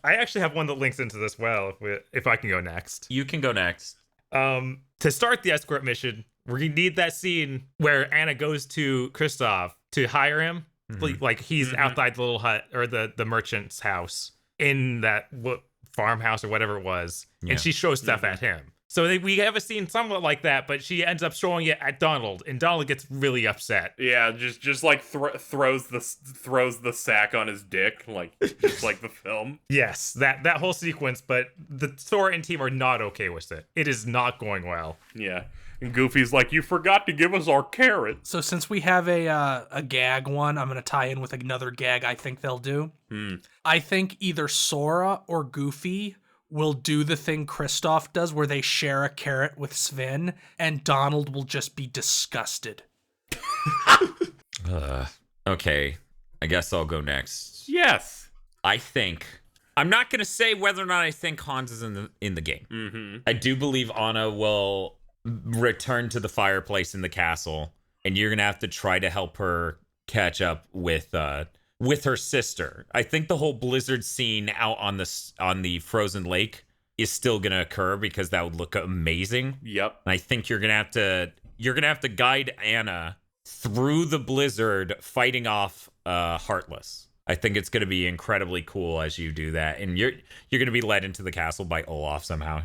I actually have one that links into this well, if I can go next. You can go next. To start the escort mission, we need that scene where Anna goes to Kristoff to hire him. Mm-hmm. Like he's outside the little hut or the merchant's house in that farmhouse or whatever it was. Yeah. And she shows stuff at him. So we have a scene somewhat like that, but she ends up showing it at Donald, and Donald gets really upset. Yeah, just like throws the sack on his dick, like just like the film. Yes, that whole sequence, but the Sora and team are not okay with it. It is not going well. Yeah, and Goofy's like, you forgot to give us our carrot. So since we have a gag one, I'm going to tie in with another gag I think they'll do. I think either Sora or Goofy will do the thing Kristoff does where they share a carrot with Sven, and Donald will just be disgusted. Okay, I guess I'll go next. Yes. I'm not going to say whether or not I think Hans is in the game. Mm-hmm. I do believe Anna will return to the fireplace in the castle, and you're going to have to try to help her catch up with her sister. I think the whole blizzard scene out on the frozen lake is still going to occur because that would look amazing. Yep. And I think you're going to have to guide Anna through the blizzard fighting off Heartless. I think it's going to be incredibly cool as you do that, and you're going to be led into the castle by Olaf somehow,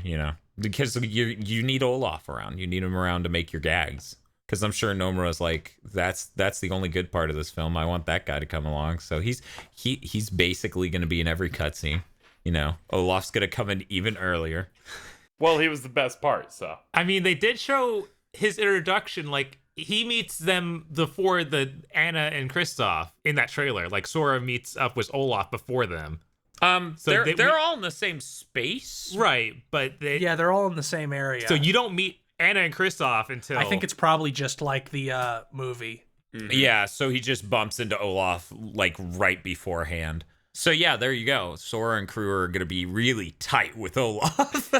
because you need Olaf around. You need him around to make your gags. Because I'm sure Nomura's like, that's the only good part of this film. I want that guy to come along. So he's basically going to be in every cutscene. Olaf's going to come in even earlier. Well, he was the best part, so. I mean, they did show his introduction, like, he meets them before the Anna and Kristoff in that trailer. Like, Sora meets up with Olaf before them. So they're all in the same space. Right, but they're all in the same area. So you don't meet Anna and Kristoff until... I think it's probably just like the movie. Mm-hmm. Yeah, so he just bumps into Olaf, like, right beforehand. So yeah, there you go. Sora and crew are going to be really tight with Olaf.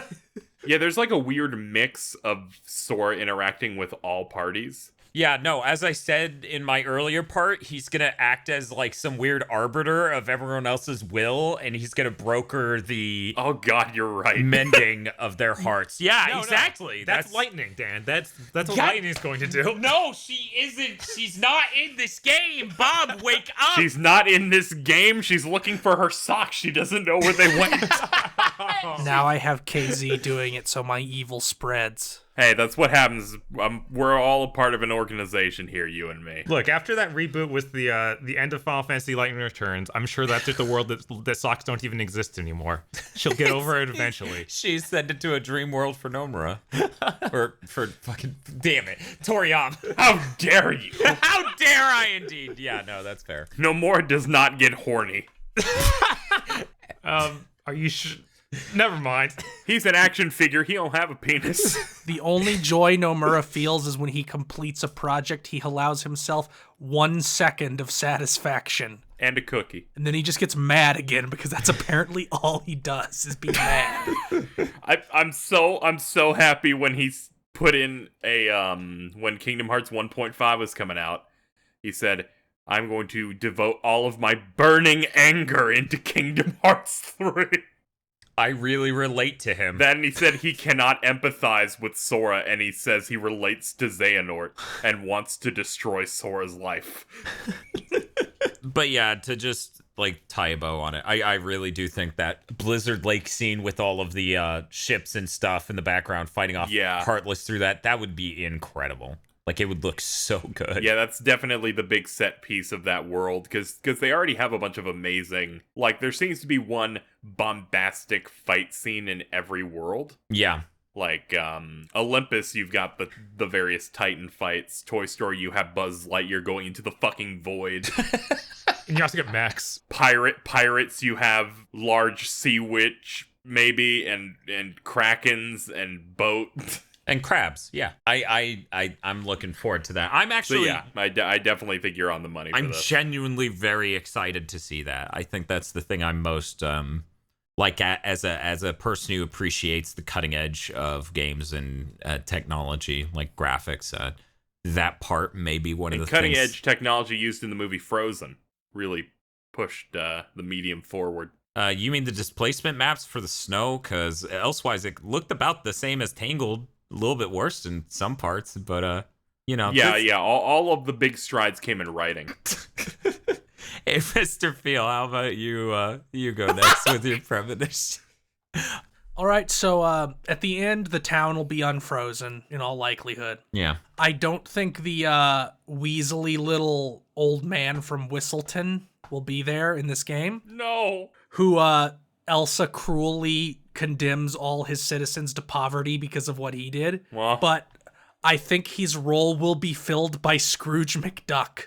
Yeah, there's like a weird mix of Sora interacting with all parties. Yeah, no, as I said in my earlier part, he's going to act as like some weird arbiter of everyone else's will, and he's going to broker the Oh god, you're right. mending of their hearts. Yeah, No, exactly. That's lightning, Dan. That's what lightning's going to do. No, she isn't. She's not in this game. Bob, wake up. She's not in this game. She's looking for her socks. She doesn't know where they went. Now I have KZ doing it, so my evil spreads. Hey, that's what happens. We're all a part of an organization here, you and me. Look, after that reboot with the end of Final Fantasy Lightning Returns, I'm sure that's just a world that socks don't even exist anymore. She'll get over it eventually. She sent it to a dream world for Nomura. Or for fucking, damn it, Toriyama. How dare you? How dare I indeed. Yeah, no, that's fair. Nomura does not get horny. Are you Never mind. He's an action figure. He don't have a penis. The only joy Nomura feels is when he completes a project, he allows himself 1 second of satisfaction. And a cookie. And then he just gets mad again because that's apparently all he does is be mad. I'm so happy when he's put in a when Kingdom Hearts 1.5 was coming out. He said, "I'm going to devote all of my burning anger into Kingdom Hearts 3." I really relate to him. Then he said he cannot empathize with Sora, and he says he relates to Xehanort and wants to destroy Sora's life. But yeah, to just like tie a bow on it, I really do think that Blizzard Lake scene with all of the ships and stuff in the background fighting off Heartless through that would be incredible. Like, it would look so good. Yeah, that's definitely the big set piece of that world, because they already have a bunch of amazing... Like, there seems to be one bombastic fight scene in every world. Yeah. Like, Olympus, you've got the various Titan fights. Toy Story, you have Buzz Lightyear going into the fucking void. And you also get Max. Pirates, you have large sea witch, maybe, and krakens, and boat... And crabs, yeah. I'm looking forward to that. I'm actually... So yeah, I definitely think you're on the money for I'm this. genuinely very excited to see that. I think that's the thing I'm most... as a person who appreciates the cutting edge of games and technology, like graphics, that part may be one of the cutting things... edge technology used in the movie Frozen really pushed the medium forward. You mean the displacement maps for the snow? Because elsewise it looked about the same as Tangled. A little bit worse in some parts, but you know. Yeah. All of the big strides came in writing. Hey, Mr. Feel, how about you? You go next with your premonition. All right, so at the end, the town will be unfrozen in all likelihood. Yeah. I don't think the weaselly little old man from Whistleton will be there in this game. No. Who Elsa cruelly condemns all his citizens to poverty because of what he did. Well. But I think his role will be filled by Scrooge McDuck.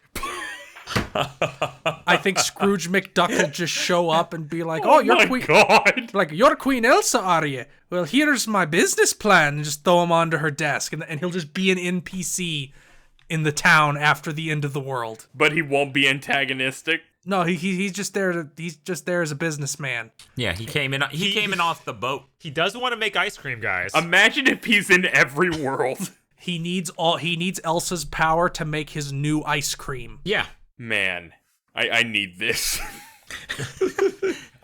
I think Scrooge McDuck will just show up and be like, "Oh, you're Queen." God. Like, "You're Queen Elsa, are you? Well, here's my business plan," and just throw him onto her desk, and he'll just be an NPC in the town after the end of the world. But he won't be antagonistic. No, he's just there he's just there as a businessman. Yeah, he came in off the boat. He does want to make ice cream, guys. Imagine if he's in every world. He needs Elsa's power to make his new ice cream. Yeah. Man, I need this.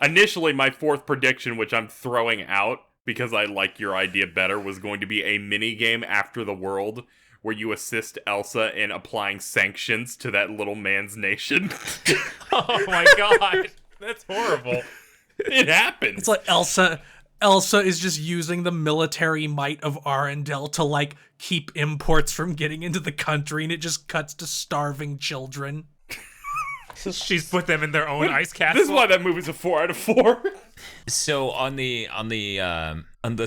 Initially, my fourth prediction, which I'm throwing out because I like your idea better, was going to be a mini game after the world where you assist Elsa in applying sanctions to that little man's nation. Oh my god, that's horrible. It happens. It's like Elsa is just using the military might of Arendelle to like keep imports from getting into the country, and it just cuts to starving children. She's put them in their own ice castle. This is why that movie's a 4 out of 4. So on the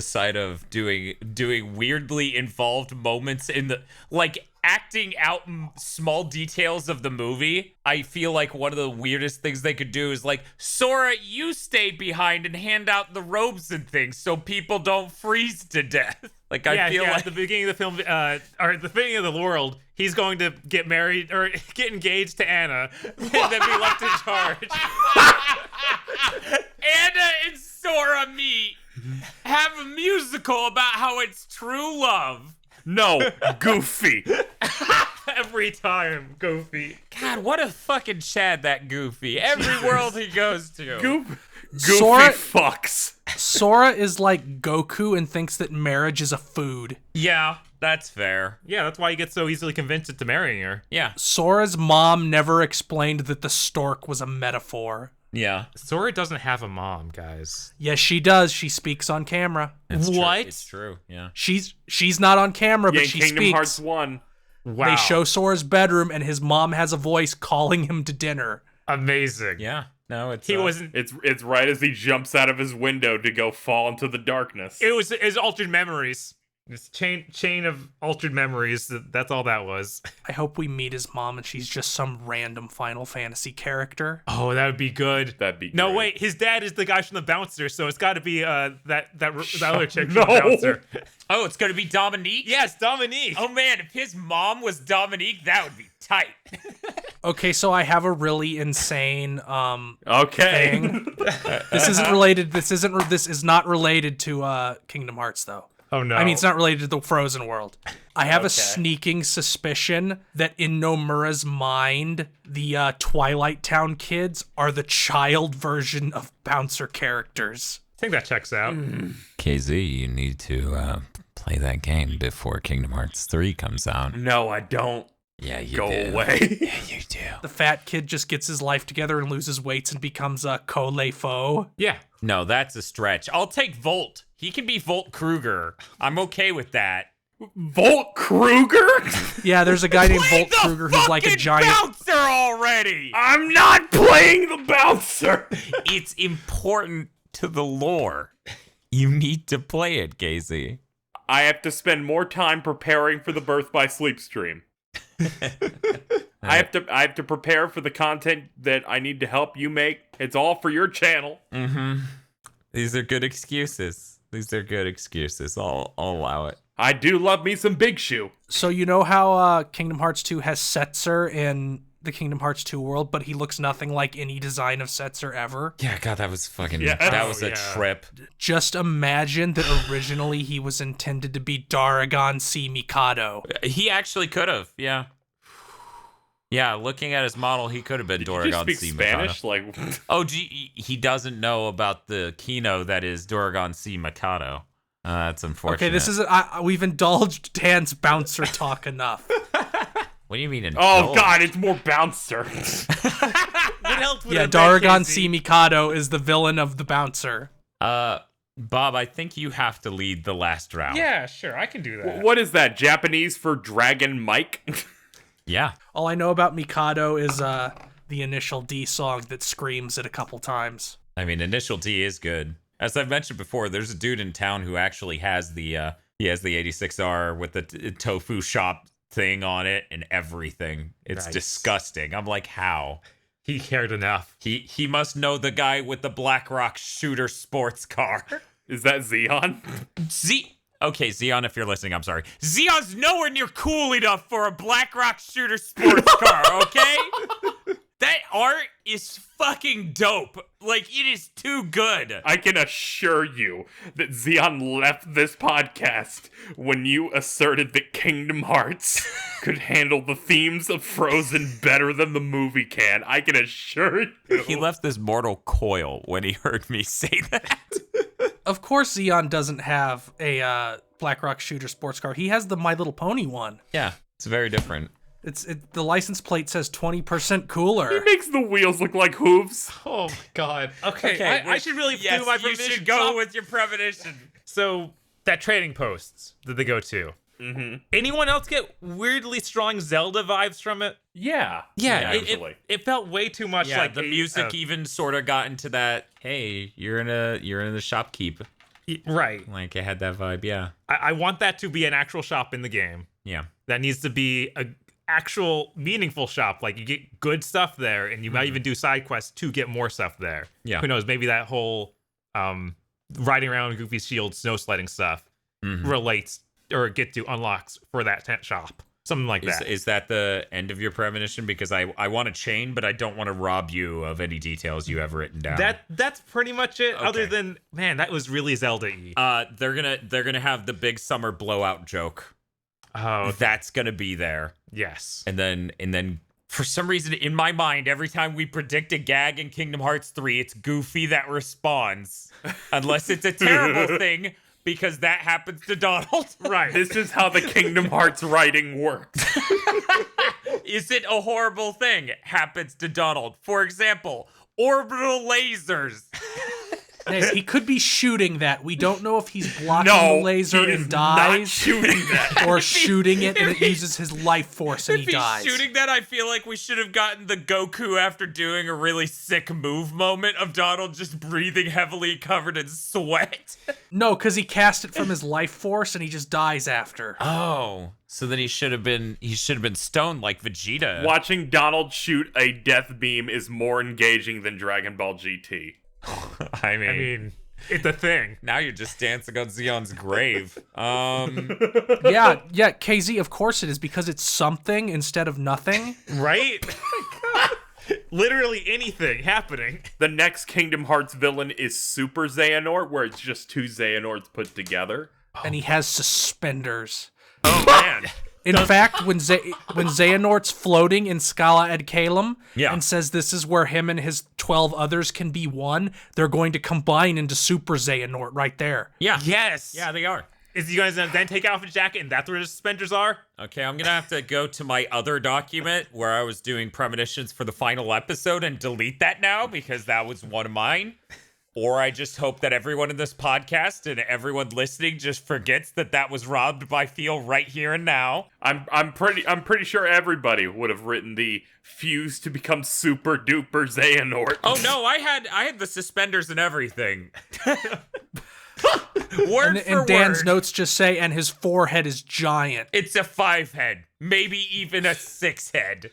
side of doing weirdly involved moments in the, like, acting out small details of the movie, I feel like one of the weirdest things they could do is like, Sora, you stay behind and hand out the robes and things so people don't freeze to death. Like, I feel like at the beginning of the film, or at the beginning of the world, he's going to get married or get engaged to Anna and then be left in charge. Anna and Sora meet, have a musical about how it's true love. No, Goofy. Every time, Goofy. God, what a fucking Chad that Goofy. Every world he goes to. Goofy Sora fucks. Sora is like Goku and thinks that marriage is a food. Yeah, that's fair. Yeah, that's why he gets so easily convinced into marrying her. Yeah. Sora's mom never explained that the stork was a metaphor. Yeah. Sora doesn't have a mom, guys. Yes, she does. She speaks on camera. It's What? True. It's true, yeah. She's not on camera, but In she Kingdom speaks. Hearts 1. Wow. They show Sora's bedroom, and his mom has a voice calling him to dinner. Amazing. Yeah. No, it's He wasn't. It's right as he jumps out of his window to go fall into the darkness. It was his altered memories. This chain of altered memories. That's all that was. I hope we meet his mom and she's just some random Final Fantasy character. Oh, that would be good. That'd be No, great. wait. His dad is the guy from the Bouncer, so it's got to be that other chick from the Bouncer. Oh, it's going to be Dominique? Yes, Dominique. Oh, man, if his mom was Dominique, that would be tight. Okay, so I have a really insane Okay. thing. This isn't related. This is not related to Kingdom Hearts though. Oh no. I mean, it's not related to the Frozen world. I have a Okay. sneaking suspicion that in Nomura's mind, the Twilight Town kids are the child version of Bouncer characters. I think that checks out. KZ, you need to play that game before Kingdom Hearts 3 comes out. No, I don't. Yeah, you Go do. away. Yeah, you do. The fat kid just gets his life together and loses weights and becomes a Cole Fo. Yeah. No, that's a stretch. I'll take Volt. He can be Volt Kruger. I'm okay with that. Volt Kruger? Yeah, there's a guy named Play Volt the Kruger who's like a fucking giant. bouncer already. I'm not playing the bouncer. It's important to the lore. You need to play it, Casey. I have to spend more time preparing for the Birth by Sleep stream. I have to prepare for the content that I need to help you make. It's all for your channel. Mm-hmm. These are good excuses. I'll allow it. I do love me some Big Shoe. So you know how Kingdom Hearts 2 has Setzer in the Kingdom Hearts 2 world, but he looks nothing like any design of Setzer ever? Yeah, God, that was fucking. Yeah. That was a yeah. trip. Just imagine that originally he was intended to be Daragon C. Mikado. He actually could have. Yeah. Yeah, looking at his model, he could have been Did you just Doragon speak C. Spanish? Mikado. Like, Oh, gee, he doesn't know about the Kino that is Doragon C. Mikado. That's unfortunate. Okay, this is we've indulged Dan's bouncer talk enough. What do you mean? oh god, it's more bouncer. What else would Yeah, have been, Daragon Casey? C. Mikado is the villain of the bouncer. Bob, I think you have to lead the last round. Yeah, sure. I can do that. What is that? Japanese for Dragon Mike? Yeah. All I know about Mikado is the initial D song that screams it a couple times. I mean, Initial D is good. As I've mentioned before, there's a dude in town who actually has the 86R with the tofu shop thing on it and everything. It's Nice. disgusting. I'm like, how? He cared enough. He must know the guy with the BlackRock shooter sports car. Is that Xeon? Okay, Xeon, if you're listening, I'm sorry. Xeon's nowhere near cool enough for a BlackRock shooter sports car, okay? That art is fucking dope. Like, it is too good. I can assure you that Xeon left this podcast when you asserted that Kingdom Hearts could handle the themes of Frozen better than the movie can. I can assure you. He left this mortal coil when he heard me say that. Of course, Xeon doesn't have a BlackRock shooter sports car. He has the My Little Pony one. Yeah, it's very different. The license plate says 20% cooler. He makes the wheels look like hooves. Oh my god. Okay, I should really do my you premonition. should go with your premonition. So that trading posts that they go to. Mm-hmm. Anyone else get weirdly strong Zelda vibes from it? Yeah. Yeah, It felt way too much Yeah, like the music even sort of got into that. Hey, you're in the shopkeep. right. Like it had that vibe. Yeah, I want that to be an actual shop in the game. yeah. That needs to be a actual meaningful shop. Like you get good stuff there, and you might even do side quests to get more stuff there. Yeah. Who knows? Maybe that whole riding around Goofy's shield, snow sledding stuff relates or get to unlocks for that tent shop. Something like that. Is that the end of your premonition? Because I want a chain, but I don't want to rob you of any details you have written down. That's pretty much it. Okay. Other than, man, that was really Zelda-y. They're gonna have the big summer blowout joke. Oh, That's gonna be there. yes. And then for some reason in my mind, every time we predict a gag in Kingdom Hearts 3, it's Goofy that responds. Unless it's a terrible thing, because that happens to Donald. Right. This is how the Kingdom Hearts writing works. Is it a horrible thing? Happens to Donald. For example, orbital lasers. Hey, he could be shooting that. We don't know if he's blocking No, the laser he is and not dies, shooting that. or shooting it and it uses his life force and If he he's dies. shooting that, I feel like we should have gotten the Goku after doing a really sick move moment of Donald just breathing heavily covered in sweat. No, because he cast it from his life force and he just dies after. Oh, so then he should have been stoned like Vegeta. Watching Donald shoot a death beam is more engaging than Dragon Ball GT. I mean, it's a thing. now you're just dancing on Zeon's grave. Yeah, KZ, of course it is, because it's something instead of nothing. Right? Literally anything happening. The next Kingdom Hearts villain is Super Xehanort, where it's just two Xehanorts put together. And he has suspenders. Oh, man. In fact, when Xehanort's floating in Scala ad Caelum Yeah. and says this is where him and his 12 others can be one, they're going to combine into Super Xehanort right there. Yeah. Yes. Yeah, they are. Is he going to then take off his jacket and that's where his suspenders are? Okay, I'm gonna have to go to my other document where I was doing premonitions for the final episode and delete that now because that was one of mine. Or I just hope that everyone in this podcast and everyone listening just forgets that was robbed by Feel right here and now. I'm pretty sure everybody would have written the fuse to become Super Duper Xehanort. Oh no, I had the suspenders and everything. Word for And Dan's word. notes just say, and his forehead is giant. It's a 5 head, maybe even a 6 head.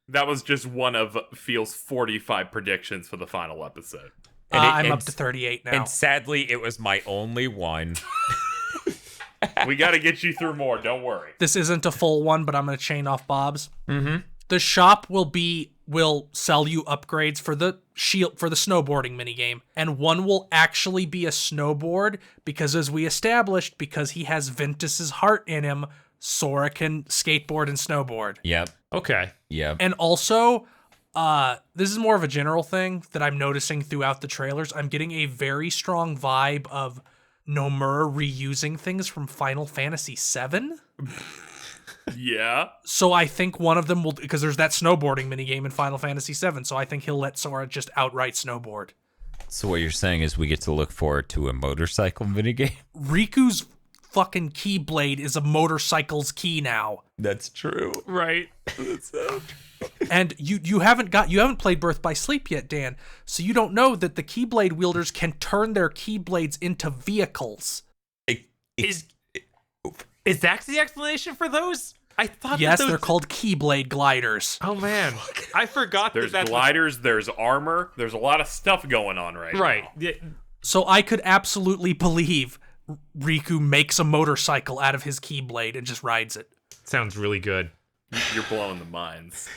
That was just one of Feel's 45 predictions for the final episode. I'm up to 38 now. And sadly, it was my only one. We got to get you through more. Don't worry. This isn't a full one, but I'm going to chain off Bob's. Mm-hmm. The shop will sell you upgrades for the snowboarding minigame, and one will actually be a snowboard because, as we established, because he has Ventus's heart in him, Sora can skateboard and snowboard. Yep. Okay. Yep. And also, this is more of a general thing that I'm noticing throughout the trailers. I'm getting a very strong vibe of Nomura reusing things from Final Fantasy VII. Yeah. So I think one of them will, because there's that snowboarding minigame in Final Fantasy VII, so I think he'll let Sora just outright snowboard. So what you're saying is we get to look forward to a motorcycle minigame? Riku's fucking keyblade is a motorcycle's key now. That's true. Right. And you haven't played Birth by Sleep yet, Dan, so you don't know that the keyblade wielders can turn their keyblades into vehicles. Is that the explanation for those? I thought Yes, that those... they're called keyblade gliders. Oh, man. I forgot There's that's gliders, there's armor, there's a lot of stuff going on right Right. now. Yeah. So I could absolutely believe Riku makes a motorcycle out of his keyblade and just rides it. Sounds really good. You're blowing the minds.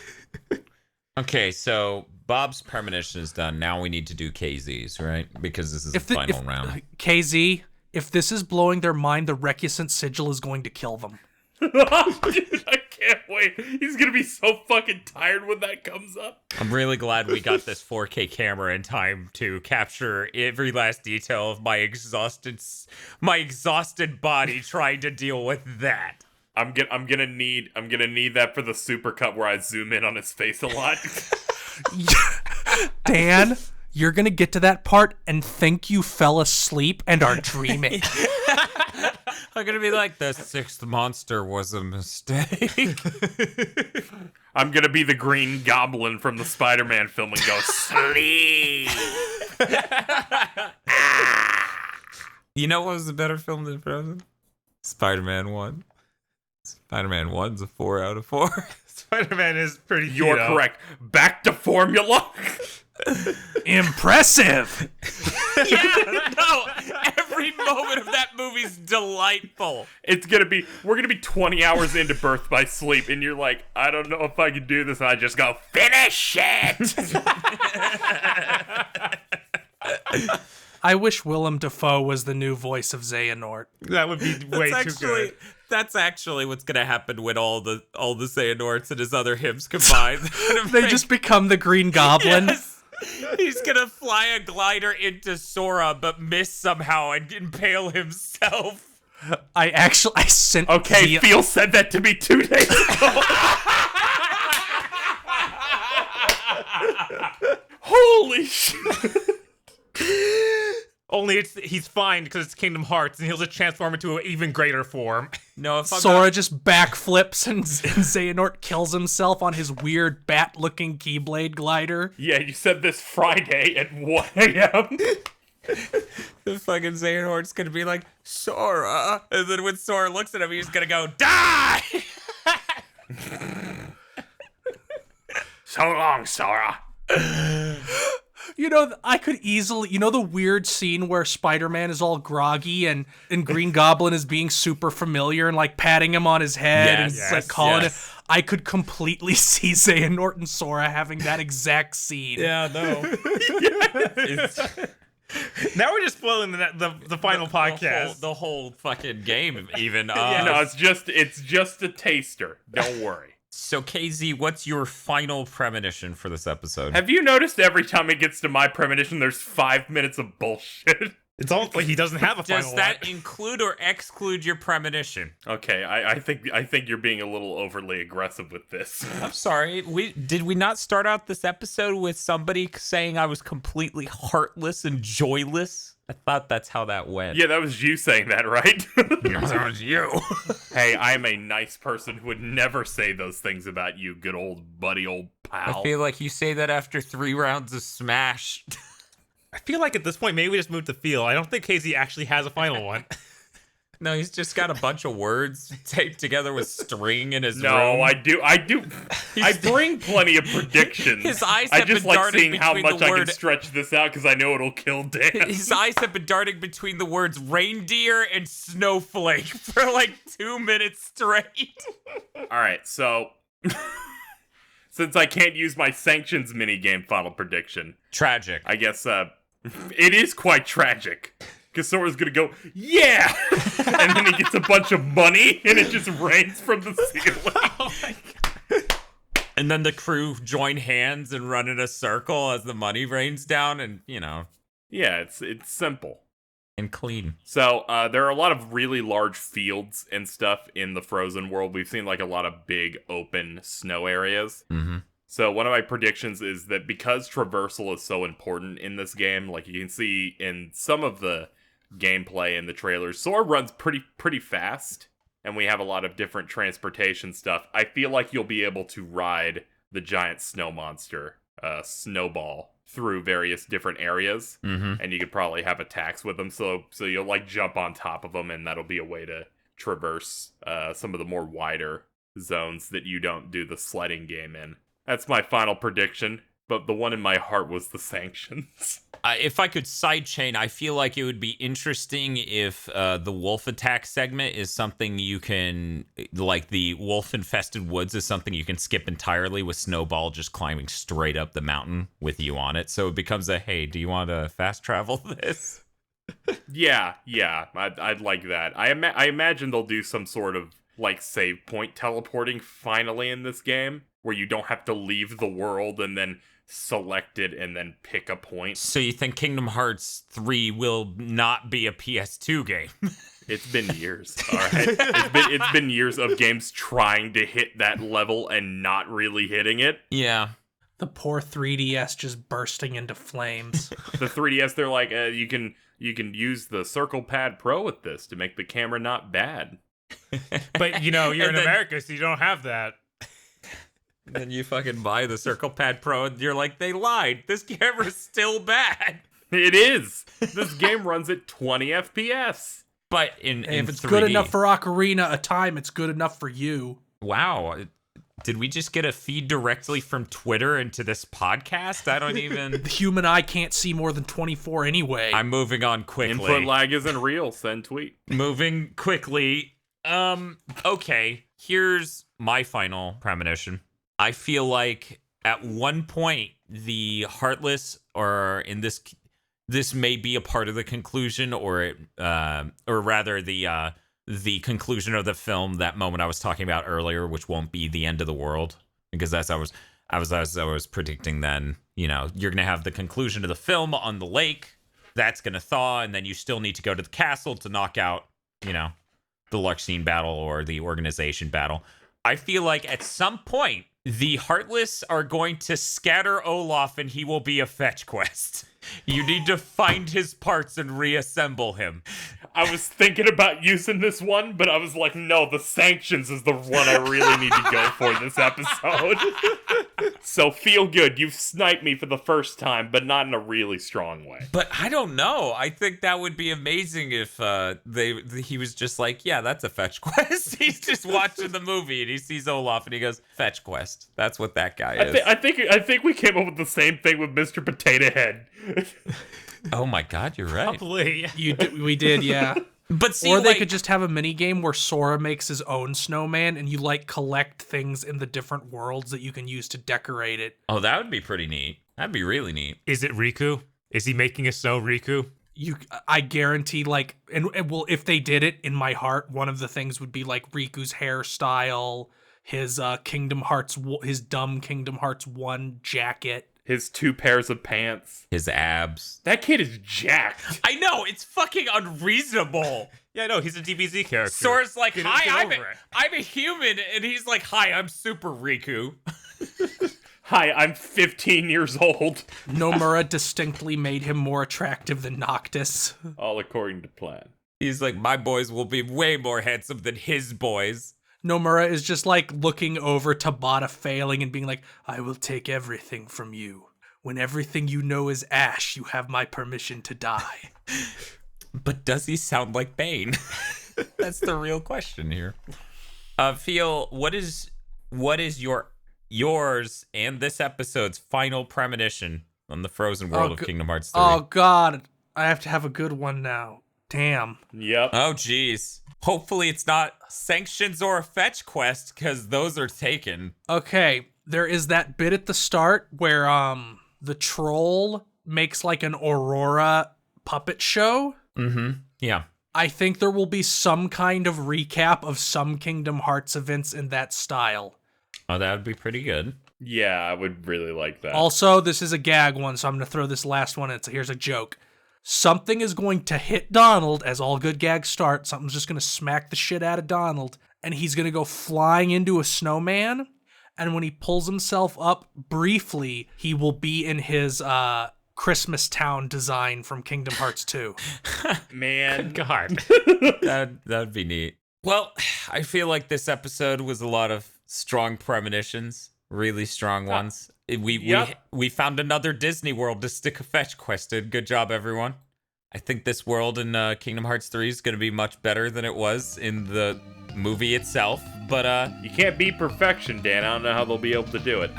Okay, so Bob's premonition is done. Now we need to do KZ's, right? Because this is the final round. KZ, if this is blowing their mind, the Recusant Sigil is going to kill them. Dude, I can't wait. He's gonna be so fucking tired when that comes up. I'm really glad we got this 4K camera in time to capture every last detail of my exhausted body trying to deal with that. I'm gonna need that for the super cut where I zoom in on his face a lot. Dan, you're going to get to that part and think you fell asleep and are dreaming. I'm gonna be like, the 6th monster was a mistake. I'm gonna be the Green Goblin from the Spider-Man film and go sleep. You know what was a better film than Frozen? Spider-Man 1. Spider-Man 1's a 4 out of 4. Spider-Man is pretty You're correct. Back to formula. Impressive! Yeah, no, every moment of that movie's delightful. We're gonna be 20 hours into Birth by Sleep, and you're like, I don't know if I can do this, and I just go, finish it! I wish Willem Dafoe was the new voice of Xehanort. That would be way too good. That's actually what's gonna happen when all the Xehanorts and his other hymns combine. They just become the Green Goblin. Yes. He's gonna fly a glider into Sora, but miss somehow and impale himself. I sent Okay, Phil said that to me 2 days ago. Holy shit. Only he's fine because it's Kingdom Hearts, and he'll just transform into an even greater form. No, if I'm Sora just backflips and Xehanort kills himself on his weird bat-looking Keyblade glider. Yeah, you said this Friday at 1 a.m. The fucking Xehanort's gonna be like, Sora. And then when Sora looks at him, he's gonna go, die! So long, Sora. I could easily, the weird scene where Spider-Man is all groggy and Green Goblin is being super familiar and like patting him on his head and like calling it. I could completely see Xehanort and Sora having that exact scene. Yeah, no. Now we're just spoiling the final podcast. The whole fucking game, even. No, it's just a taster. Don't worry. So, KZ, what's your final premonition for this episode? Have you noticed every time it gets to my premonition, there's 5 minutes of bullshit? It's almost like he doesn't have a final Does that include or exclude your premonition? Okay, I think you're being a little overly aggressive with this. I'm sorry. Did we not start out this episode with somebody saying I was completely heartless and joyless? I thought that's how that went. Yeah, that was you saying that, right? That was you. Hey, I'm a nice person who would never say those things about you, good old buddy, old pal. I feel like you say that after 3 rounds of Smash. I feel like at this point, maybe we just moved to feel. I don't think KZ actually has a final one. No, he's just got a bunch of words taped together with string in his room. No, I do. I bring plenty of predictions. His eyes I have just been like darting seeing how between much the I word... can stretch this out because I know it'll kill Dan. His eyes have been darting between the words reindeer and snowflake for like 2 minutes straight. All right, so since I can't use my sanctions minigame final prediction, Tragic. I guess it is quite tragic. Because Sora's gonna go, yeah! And then he gets a bunch of money, and it just rains from the ceiling. Oh my God. And then the crew join hands and run in a circle as the money rains down, and, Yeah, it's simple. and clean. So, there are a lot of really large fields and stuff in the Frozen world. We've seen, like, a lot of big, open snow areas. Mm-hmm. So one of my predictions is that because traversal is so important in this game, like you can see in some of the gameplay in the trailers, Sora runs pretty fast, and we have a lot of different transportation stuff. I feel like you'll be able to ride the giant snow monster, Snowball, through various different areas, and you could probably have attacks with them, so you'll like jump on top of them, and that'll be a way to traverse some of the more wider zones that you don't do the sledding game in. That's my final prediction, but the one in my heart was the sanctions. If I could sidechain, I feel like it would be interesting if the wolf attack segment is something you can, like the wolf-infested woods is something you can skip entirely with Snowball just climbing straight up the mountain with you on it. So it becomes a, hey, do you want to fast travel this? Yeah, I'd like that. I imagine they'll do some sort of like save point teleporting finally in this game, where you don't have to leave the world and then select it and then pick a point. So you think Kingdom Hearts 3 will not be a PS2 game? It's been years, all right? It's been years of games trying to hit that level and not really hitting it. Yeah. The poor 3DS just bursting into flames. The 3DS, they're like, you can use the Circle Pad Pro with this to make the camera not bad. But, you're in then- America, so you don't have that. Then you fucking buy the Circle Pad Pro and you're like, they lied. This camera's still bad. It is. This game runs at 20 FPS. But in If it's 3D. good enough for Ocarina of Time, it's good enough for you. Wow. Did we just get a feed directly from Twitter into this podcast? I don't even... The human eye can't see more than 24 anyway. I'm moving on quickly. Input lag isn't real. Send tweet. Moving quickly. Okay. Here's my final premonition. I feel like at one point the Heartless, or in this may be a part of the conclusion, or rather the conclusion of the film, that moment I was talking about earlier, which won't be the end of the world, because as I was predicting then, you're gonna have the conclusion of the film on the lake, that's gonna thaw, and then you still need to go to the castle to knock out, the Larxene battle or the organization battle. I feel like at some point the Heartless are going to scatter Olaf and he will be a fetch quest. You need to find his parts and reassemble him. I was thinking about using this one, but I was like, no, the sanctions is the one I really need to go for this episode. So feel good. You've sniped me for the first time, but not in a really strong way. But I don't know. I think that would be amazing if he was just like, yeah, that's a fetch quest. He's just watching the movie and he sees Olaf and he goes, fetch quest. That's what that guy is. I think we came up with the same thing with Mr. Potato Head. Oh my God, you're right. Probably. We did, yeah. But see, or they could just have a mini game where Sora makes his own snowman and you like collect things in the different worlds that you can use to decorate it. Oh, that would be pretty neat. That'd be really neat. Is it Riku? Is he making a snow Riku? I guarantee, like, and well, if they did it, in my heart, one of the things would be like Riku's hairstyle, his dumb Kingdom Hearts 1 jacket. His 2 pairs of pants. His abs. That kid is jacked. I know, it's fucking unreasonable. Yeah, no, he's a DBZ character. Sora's like, Get hi, over it. I'm a human. And he's like, hi, I'm Super Riku. Hi, I'm 15 years old. Nomura distinctly made him more attractive than Noctis. All according to plan. He's like, my boys will be way more handsome than his boys. Nomura is just like looking over Tabata failing and being like, I will take everything from you. When everything you know is ash, you have my permission to die. But does he sound like Bane? That's the real question here. Phil, what is yours and this episode's final premonition on the frozen world of Kingdom Hearts 3? Oh God, I have to have a good one now. Damn. Yep. Oh geez. Hopefully it's not sanctions or a fetch quest, because those are taken. Okay, there is that bit at the start where the troll makes like an Aurora puppet show. Mm-hmm. Yeah. I think there will be some kind of recap of some Kingdom Hearts events in that style. Oh, that would be pretty good. Yeah, I would really like that. Also, this is a gag one, so I'm going to throw this last one in. So here's a joke. Something is going to hit Donald, as all good gags start. Something's just going to smack the shit out of Donald, and he's going to go flying into a snowman. And when he pulls himself up briefly, he will be in his Christmas Town design from Kingdom Hearts 2. Man. God. That'd be neat. Well, I feel like this episode was a lot of strong premonitions, really strong ones. We found another Disney world to stick a fetch quest in. Good job, everyone. I think this world in Kingdom Hearts 3 is going to be much better than it was in the movie itself. But you can't beat perfection, Dan. I don't know how they'll be able to do it.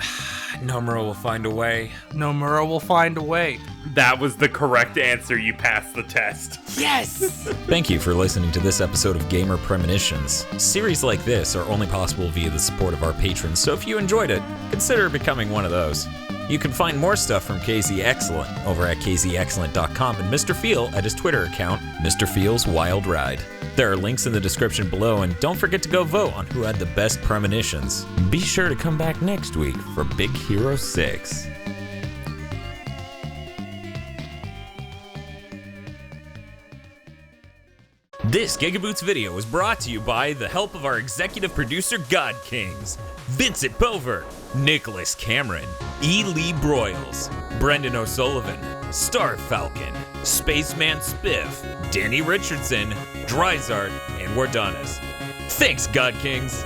Nomura will find a way. Nomura will find a way. That was the correct answer. You passed the test. Yes! Thank you for listening to this episode of Gamer Premonitions. Series like this are only possible via the support of our patrons, so if you enjoyed it, consider becoming one of those. You can find more stuff from KZ Excellent over at kzexcellent.com and Mr. Feel at his Twitter account, Mr. Feel's Wild Ride. There are links in the description below, and don't forget to go vote on who had the best premonitions. Be sure to come back next week for Big Hero 6. This GigaBoots video was brought to you by the help of our executive producer God Kings, Vincent Bover, Nicholas Cameron, E. Lee Broyles, Brendan O'Sullivan, Star Falcon, Spaceman Spiff, Danny Richardson, Dryzart, and Wardanas. Thanks, God Kings.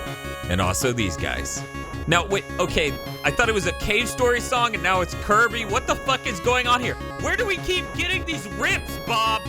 And also these guys. Now, wait, okay, I thought it was a Cave Story song and now it's Kirby. What the fuck is going on here? Where do we keep getting these rips, Bob?